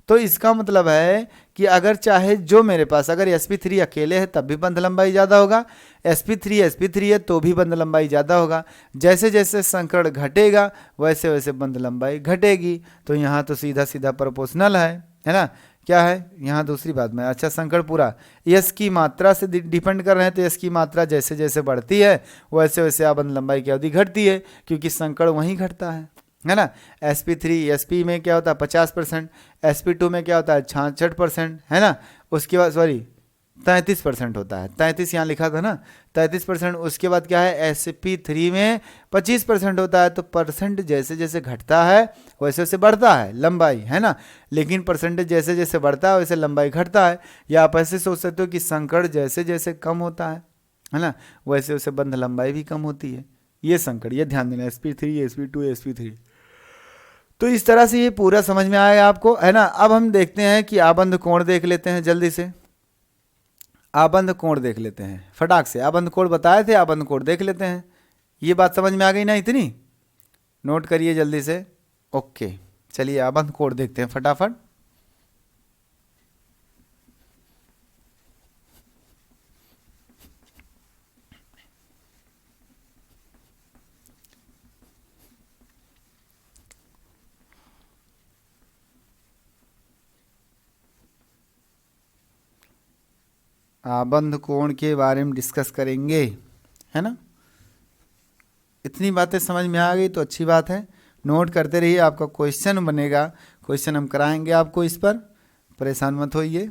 तो इसका मतलब है कि अगर चाहे जो मेरे पास, अगर sp3 अकेले है तब भी बंध लंबाई ज़्यादा होगा, sp3 है तो भी बंध लंबाई ज़्यादा होगा, जैसे जैसे संकड़ घटेगा वैसे वैसे बंध लंबाई घटेगी। तो यहाँ तो सीधा प्रोपोर्शनल है ना, क्या है यहाँ दूसरी बात में, अच्छा संकड़ पूरा यश की मात्रा से डिपेंड कर रहे हैं, तो यश की मात्रा जैसे जैसे बढ़ती है वैसे वैसे आबंध लंबाई की अवधि घटती है, क्योंकि संकड़ वहीं घटता है ना। sp3 sp में क्या होता है 50%, sp2 में क्या होता है 66%, है ना, उसके बाद सॉरी 33% होता है, 33 यहाँ लिखा था ना, 33%। उसके बाद क्या है sp3 में 25% होता है, तो परसेंट जैसे जैसे घटता है वैसे वैसे बढ़ता है लंबाई, है ना, लेकिन परसेंटेज जैसे जैसे बढ़ता है वैसे लंबाई घटता है। या आप ऐसे सोच सकते हो कि संकड़ जैसे जैसे कम होता है ना, वैसे वैसे बंध लंबाई भी कम होती है। ये संकड़, ये ध्यान देना, sp3 sp2 sp3। तो इस तरह से ये पूरा समझ में आया आपको, है ना। अब हम देखते हैं कि आबंध कोण देख लेते हैं, जल्दी से आबंध कोण देख लेते हैं फटाक से, आबंध कोण बताए थे, आबंध कोण देख लेते हैं। ये बात समझ में आ गई ना, इतनी नोट करिए जल्दी से, ओके। चलिए आबंध कोण देखते हैं फटाफट। आबंध कोण के बारे में डिस्कस करेंगे, है ना। इतनी बातें समझ में आ गई तो अच्छी बात है, नोट करते रहिए, आपका क्वेश्चन बनेगा, क्वेश्चन हम कराएंगे आपको, इस पर परेशान मत होइए।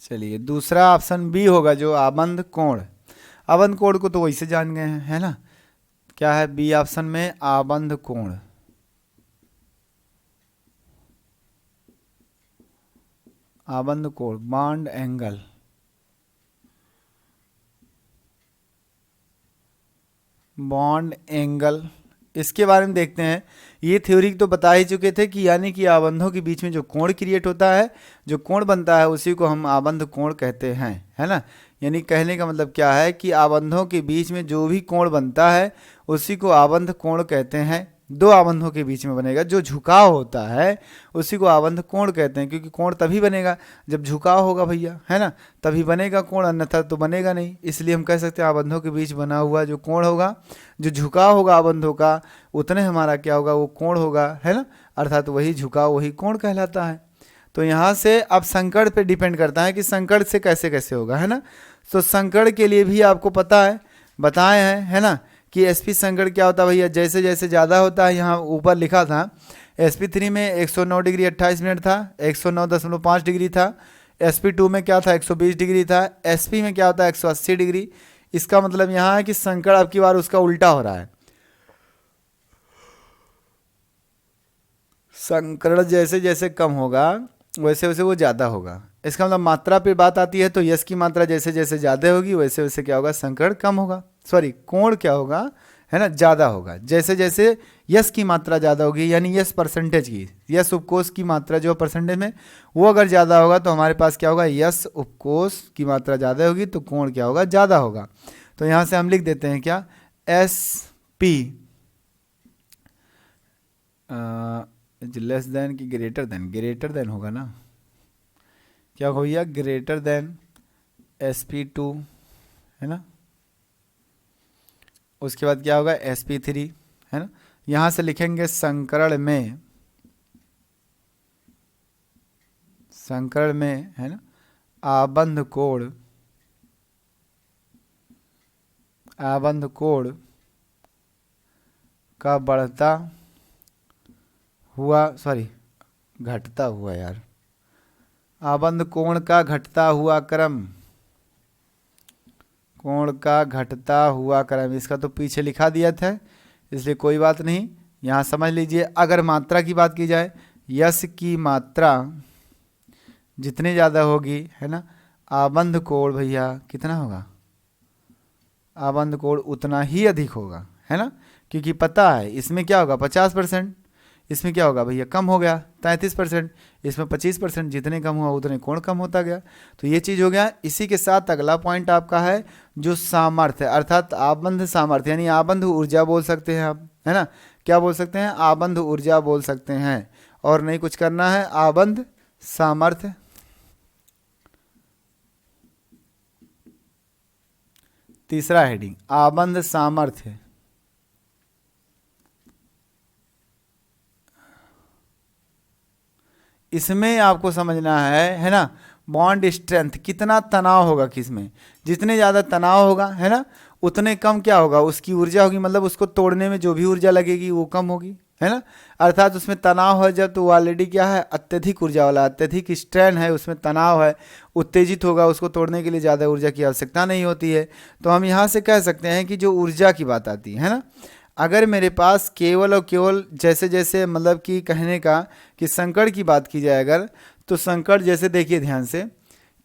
चलिए दूसरा ऑप्शन बी होगा जो आबंध कोण। आबंध कोण को तो वैसे जान गए हैं, है ना, क्या है बी ऑप्शन में आबंध कोण। आबंध कोण बॉन्ड एंगल, बॉन्ड एंगल, इसके बारे में देखते हैं। ये थ्योरी तो बता ही चुके थे कि यानी कि आबंधों के बीच में जो कोण क्रिएट होता है, जो कोण बनता है उसी को हम आबंध कोण कहते हैं, है ना। यानी कहने का मतलब क्या है कि आबंधों के बीच में जो भी कोण बनता है उसी को आबंध कोण कहते हैं। दो आबंधों के बीच में बनेगा जो झुकाव होता है उसी को आबंध कोण कहते हैं, क्योंकि कोण तभी बनेगा जब झुकाव होगा भैया, है ना, तभी बनेगा कोण, अन्यथा तो बनेगा नहीं। इसलिए हम कह सकते हैं आबंधों के बीच बना हुआ जो कोण होगा, जो झुकाव होगा आबंधों का, उतने हमारा क्या होगा, वो कोण होगा, है ना, अर्थात वही झुकाव वही कोण कहलाता है। तो यहाँ से अब संकड़ पे डिपेंड करता है कि संकड़ से कैसे कैसे होगा, है ना। तो संकड़ के लिए भी आपको पता है, बताए हैं, है ना, कि sp संकड़ क्या होता है भैया, जैसे जैसे ज़्यादा होता है, यहाँ ऊपर लिखा था sp3 में 109 डिग्री 28 मिनट था, 109.5 डिग्री था, sp2 में क्या था 120 डिग्री था, sp में क्या होता है 180 डिग्री। इसका मतलब यहाँ है कि संकड़ अब की बार उसका उल्टा हो रहा है, संकरण जैसे जैसे कम होगा वैसे वैसे वो ज़्यादा होगा। इसका मतलब मात्रा पे बात आती है तो यश की मात्रा जैसे जैसे ज़्यादा होगी वैसे वैसे क्या होगा, संकरण कम होगा, सॉरी कोण क्या होगा, है ना, ज़्यादा होगा। जैसे जैसे यश की मात्रा ज़्यादा होगी, यानी यश परसेंटेज की, यश उपकोष की मात्रा जो परसेंटेज में वो अगर ज़्यादा होगा तो हमारे पास क्या होगा, यश उपकोष की मात्रा ज़्यादा होगी तो कोण क्या होगा, ज़्यादा होगा। तो यहाँ से हम लिख देते हैं क्या, एस पी लेस देन की ग्रेटर देन, ग्रेटर देन होगा ना, क्या हो गया, ग्रेटर देन sp2, है ना। उसके बाद क्या होगा sp3, है ना। यहाँ से लिखेंगे संकरण में, संकरण में, है ना, आबंध कोण, आबंध कोण का बढ़ता हुआ, सॉरी घटता हुआ यार, आबंध कोण का घटता हुआ क्रम, कोण का घटता हुआ क्रम, इसका तो पीछे लिखा दिया था इसलिए कोई बात नहीं, यहाँ समझ लीजिए। अगर मात्रा की बात की जाए, यश की मात्रा जितनी ज़्यादा होगी, है ना, आबंध कोण भैया कितना होगा, आबंध कोण उतना ही अधिक होगा, है ना, क्योंकि पता है इसमें क्या होगा 50%, इसमें क्या होगा भैया कम हो गया 33%, इसमें 25%, जितने कम हुआ उतने कोण कम होता गया। तो ये चीज़ हो गया। इसी के साथ अगला पॉइंट आपका है जो सामर्थ्य, अर्थात आबंध सामर्थ्य, यानी आबंध ऊर्जा बोल सकते हैं आप, है ना, क्या बोल सकते हैं, आबंध ऊर्जा बोल सकते हैं, और नहीं कुछ करना है, आबंध सामर्थ्य। तीसरा हेडिंग आबंध सामर्थ्य, इसमें आपको समझना है ना, बॉन्ड स्ट्रेंथ, कितना तनाव होगा किसमें, जितने ज़्यादा तनाव होगा, है ना, उतने कम क्या होगा उसकी ऊर्जा होगी, मतलब उसको तोड़ने में जो भी ऊर्जा लगेगी वो कम होगी, है ना। अर्थात उसमें तनाव है जब, तो वो ऑलरेडी क्या है, अत्यधिक ऊर्जा वाला, अत्यधिक स्ट्रेन है, उसमें तनाव है, उत्तेजित होगा, उसको तोड़ने के लिए ज़्यादा ऊर्जा की आवश्यकता नहीं होती है। तो हम यहाँ से कह सकते हैं कि जो ऊर्जा की बात आती है ना, अगर मेरे पास केवल और केवल जैसे जैसे, मतलब कि कहने का कि संकड़ की बात की जाए अगर, तो संकड़ जैसे देखिए ध्यान से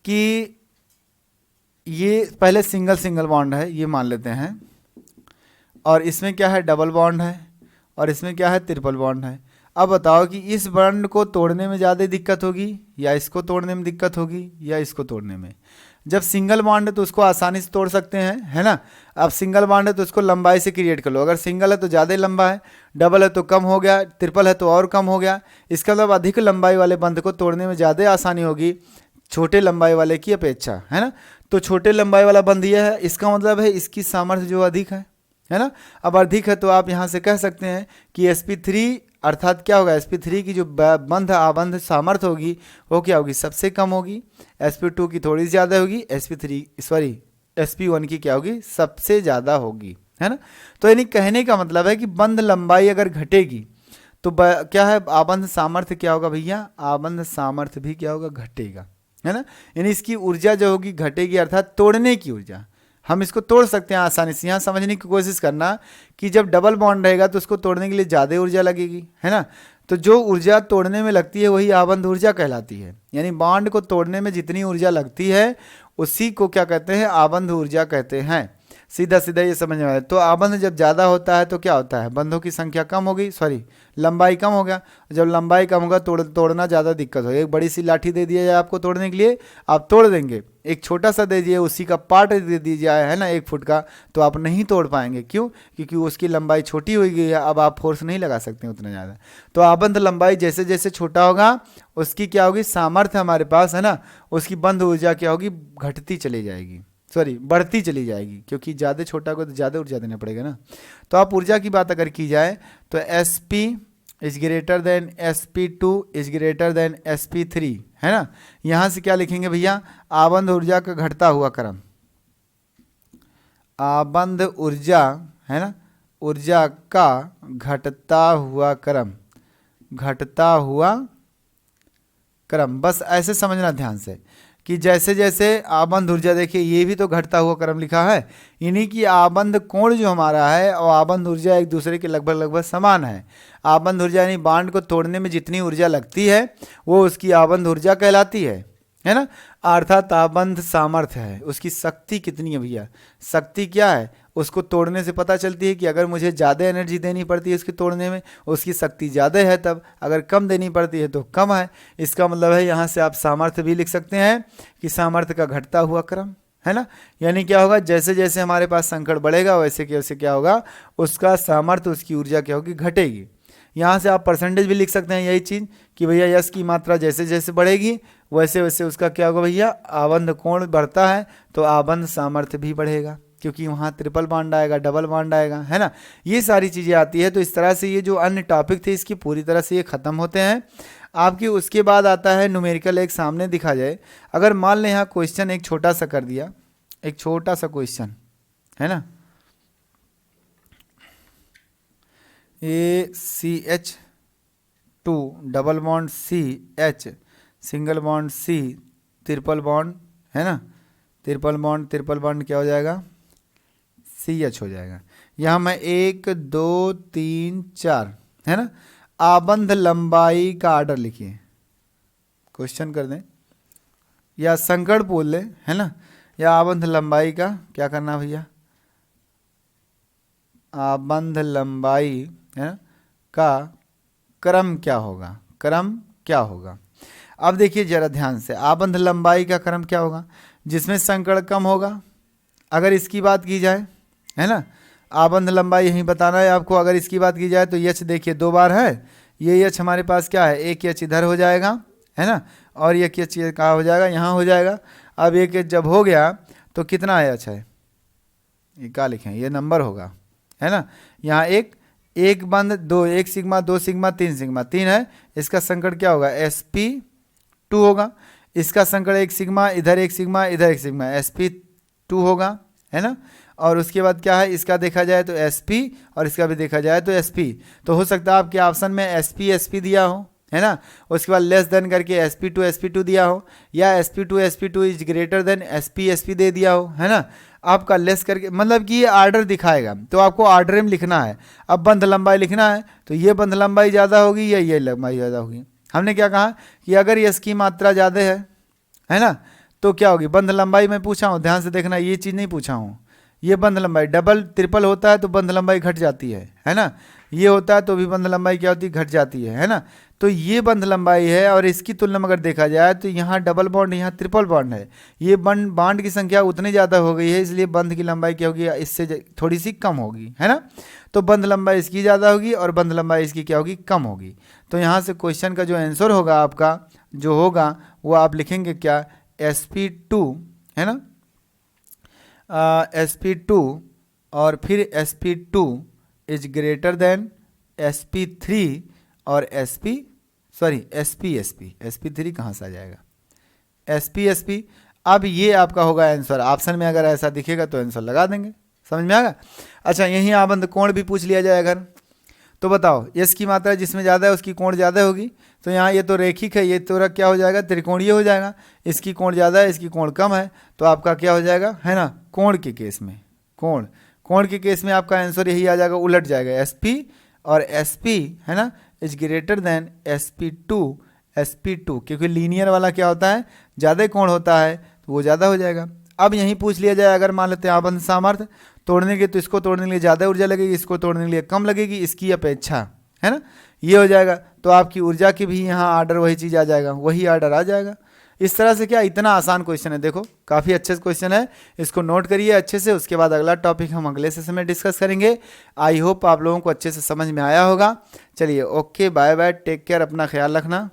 कि ये पहले सिंगल सिंगल बॉन्ड है ये मान लेते हैं, और इसमें क्या है डबल बॉन्ड है, और इसमें क्या है ट्रिपल बॉन्ड है। अब बताओ कि इस बॉन्ड को तोड़ने में ज़्यादा दिक्कत होगी या इसको तोड़ने में दिक्कत होगी या इसको तोड़ने में। जब सिंगल बॉन्ड है तो उसको आसानी से तोड़ सकते हैं, है ना। अब सिंगल बॉन्ड है तो उसको लंबाई से क्रिएट कर लो, अगर सिंगल है तो ज़्यादा लंबा है, डबल है तो कम हो गया, ट्रिपल है तो और कम हो गया। इसका मतलब अधिक लंबाई वाले बंध को तोड़ने में ज़्यादा आसानी होगी छोटे लंबाई वाले की अपेक्षा, है ना। तो छोटे लंबाई वाला बंध यह है, इसका मतलब है इसकी सामर्थ्य जो अधिक है ना। अब अधिक है तो आप यहाँ से कह सकते हैं कि sp3, अर्थात क्या होगा, sp3 की जो बंध आबंध सामर्थ्य होगी वो क्या होगी, सबसे कम होगी। sp2 की थोड़ी ज़्यादा होगी, sp1 की क्या होगी, सबसे ज़्यादा होगी, है ना। तो यानी कहने का मतलब है कि बंध लंबाई अगर घटेगी तो क्या है, आबंध सामर्थ्य क्या होगा भैया, आबंध सामर्थ्य भी क्या होगा, घटेगा, है ना। यानी इसकी ऊर्जा जो होगी घटेगी, अर्थात तोड़ने की ऊर्जा। हम इसको तोड़ सकते हैं आसानी से, यहाँ समझने की कोशिश करना कि जब डबल बॉन्ड रहेगा तो उसको तोड़ने के लिए ज़्यादा ऊर्जा लगेगी, है ना। तो जो ऊर्जा तोड़ने में लगती है वही आबंध ऊर्जा कहलाती है, यानी बॉन्ड को तोड़ने में जितनी ऊर्जा लगती है उसी को क्या कहते हैं, आबंध ऊर्जा कहते हैं। सीधा सीधा ये समझ में आया। तो आबंध जब ज़्यादा होता है तो क्या होता है, बंधों की संख्या कम होगी, सॉरी लंबाई कम हो गया। जब लंबाई कम होगा तोड़ना ज़्यादा दिक्कत होगी। एक बड़ी सी लाठी दे दिया जाए आपको तोड़ने के लिए, आप तोड़ देंगे, एक छोटा सा दे दिए उसी का पार्ट दे दिया जाए, है ना, 1 फुट का, तो आप नहीं तोड़ पाएंगे। क्यों, क्योंकि उसकी लंबाई छोटी हो गई है, अब आप फोर्स नहीं लगा सकते उतना ज़्यादा। तो आबंध लंबाई जैसे जैसे छोटा होगा उसकी क्या होगी, सामर्थ्य हमारे पास, है ना, उसकी बंध ऊर्जा क्या होगी, घटती चली जाएगी, सॉरी बढ़ती चली जाएगी, क्योंकि ज़्यादा छोटा को तो ज़्यादा ऊर्जा देना पड़ेगा ना। तो आप ऊर्जा की बात अगर की जाए तो sp is greater than sp2 is greater than sp3, है ना। यहाँ से क्या लिखेंगे भैया, आबंध ऊर्जा का घटता हुआ क्रम, आबंध ऊर्जा, है ना, ऊर्जा का घटता हुआ क्रम, घटता हुआ क्रम, बस ऐसे समझना ध्यान से। कि जैसे जैसे आबंध ऊर्जा, देखिए ये भी तो घटता हुआ क्रम लिखा है, यानी कि आबंध कोण जो हमारा है और आबंध ऊर्जा एक दूसरे के लगभग लगभग समान है। आबंध ऊर्जा यानी बांड को तोड़ने में जितनी ऊर्जा लगती है वो उसकी आबंध ऊर्जा कहलाती है ना। अर्थात आबंध सामर्थ्य है, उसकी शक्ति कितनी है भैया, शक्ति क्या है उसको तोड़ने से पता चलती है कि अगर मुझे ज़्यादा एनर्जी देनी पड़ती है उसके तोड़ने में, उसकी शक्ति ज़्यादा है, तब अगर कम देनी पड़ती है तो कम है। इसका मतलब है यहाँ से आप सामर्थ्य भी लिख सकते हैं कि सामर्थ्य का घटता हुआ क्रम, है ना। यानी क्या होगा, जैसे जैसे हमारे पास संकट बढ़ेगा वैसे कैसे क्या होगा, उसका सामर्थ्य, उसकी ऊर्जा क्या होगी, घटेगी। यहाँ से आप परसेंटेज भी लिख सकते हैं यही चीज़ कि भैया यश की मात्रा जैसे जैसे बढ़ेगी वैसे वैसे उसका क्या होगा भैया, आबंध कोण बढ़ता है तो आबंध सामर्थ्य भी बढ़ेगा, क्योंकि वहाँ ट्रिपल बॉन्ड आएगा, डबल बॉन्ड आएगा, है ना। ये सारी चीज़ें आती है। तो इस तरह से ये जो अन्य टॉपिक थे इसकी पूरी तरह से ये ख़त्म होते हैं आपकी। उसके बाद आता है न्यूमेरिकल, एक सामने दिखा जाए। अगर मान लें यहाँ क्वेश्चन एक छोटा सा कर दिया, एक छोटा सा क्वेश्चन है ना, ACH2 double bond CH single bond C triple bond, है ना, ट्रिपल बॉन्ड क्या हो जाएगा, CH हो जाएगा। यहाँ मैं 1 2 3 4, है ना। आबंध लंबाई का आर्डर लिखिए, क्वेश्चन कर दें या संकट बोल लें, है ना, या आबंध लंबाई का क्या करना भैया, आबंध लंबाई, है ना, का क्रम क्या होगा, क्रम क्या होगा। अब देखिए जरा ध्यान से, आबंध लंबाई का क्रम क्या होगा, जिसमें संकट कम होगा। अगर इसकी बात की जाए, है ना, आबंध लंबाई यहीं बताना है आपको। अगर इसकी बात की जाए तो यच देखिए 2 बार है, ये यच हमारे पास क्या है, एक यच इधर हो जाएगा, है ना, और एक यच कहाँ हो जाएगा, यहाँ हो जाएगा। अब एक यच जब हो गया तो कितना यच है, ये क्या लिखें, ये नंबर होगा, है ना। यहाँ एक बंद 2, 1 सिग्मा 2 सिग्मा 3 सिग्मा 3 है, इसका संकट क्या होगा, sp2 होगा। इसका संकट 1 सिग्मा इधर 1 सिग्मा इधर 1 सिग्मा, sp2 होगा, है ना। और उसके बाद क्या है, इसका देखा जाए तो sp और इसका भी देखा जाए तो sp। तो हो सकता है आपके ऑप्शन में sp दिया हो, है ना, उसके बाद लेस देन करके sp2 दिया हो, या sp2 is greater than sp दे दिया हो, है ना। आपका लेस करके मतलब कि ये आर्डर दिखाएगा, तो आपको आर्डर में लिखना है। अब बंध लंबाई लिखना है तो ये बंध लंबाई ज़्यादा होगी या ये लंबाई ज़्यादा होगी। हमने क्या कहा कि अगर यस की मात्रा ज़्यादा है ना, तो क्या होगी, बंध लंबाई में पूछा हूँ, ध्यान से देखना, ये चीज़ नहीं पूछा हूँ। ये बंध लंबाई डबल ट्रिपल होता है तो बंध लंबाई घट जाती है ना। ये होता है तो भी बंध लंबाई क्या होती है, घट जाती है ना। तो ये बंध लंबाई है और इसकी तुलना में अगर देखा जाए तो यहाँ डबल बॉन्ड, यहाँ ट्रिपल बॉन्ड है, ये बॉन्ड की संख्या उतनी ज़्यादा हो गई है, इसलिए बंध की लंबाई क्या होगी, इससे थोड़ी सी कम होगी, है ना। तो बंध लंबाई इसकी ज़्यादा होगी और बंध लंबाई इसकी क्या होगी, कम होगी। तो यहाँ से क्वेश्चन का जो आंसर होगा आपका जो होगा वो आप लिखेंगे क्या, sp2, है ना, sp2 और फिर sp2 is greater than sp3 और sp3 कहाँ से आ जाएगा, sp। अब ये आपका होगा आंसर। ऑप्शन में अगर ऐसा दिखेगा तो आंसर लगा देंगे, समझ में आएगा। अच्छा, यहीं आबंध कोण भी पूछ लिया जाए अगर, तो बताओ यश की मात्रा जिसमें ज़्यादा है उसकी कोण ज़्यादा होगी। तो यहाँ ये तो रेखिक है, ये तो क्या हो जाएगा, त्रिकोणीय हो जाएगा। इसकी कोण ज़्यादा है, इसकी कोण कम है, तो आपका क्या हो जाएगा, है ना, कोण के केस में, कोण के केस में आपका आंसर यही आ जाएगा, उलट जाएगा, sp और sp, है ना, इज ग्रेटर देन sp2, क्योंकि लीनियर वाला क्या होता है, ज़्यादा कोण होता है तो वो ज़्यादा हो जाएगा। अब यहीं पूछ लिया जाए, अगर मान लेते हैं आबंध सामर्थ्य तोड़ने के, तो इसको तोड़ने के लिए ज़्यादा ऊर्जा लगेगी, इसको तोड़ने के लिए कम लगेगी इसकी अपेक्षा, है ना, ये हो जाएगा। तो आपकी ऊर्जा की भी यहाँ आर्डर वही चीज़ आ जाएगा, वही आर्डर आ जाएगा। इस तरह से क्या, इतना आसान क्वेश्चन है, देखो काफ़ी अच्छे क्वेश्चन है, इसको नोट करिए अच्छे से। उसके बाद अगला टॉपिक हम अगले सेशन में डिस्कस करेंगे। आई होप आप लोगों को अच्छे से समझ में आया होगा। चलिए okay, bye bye, take care, अपना ख्याल रखना।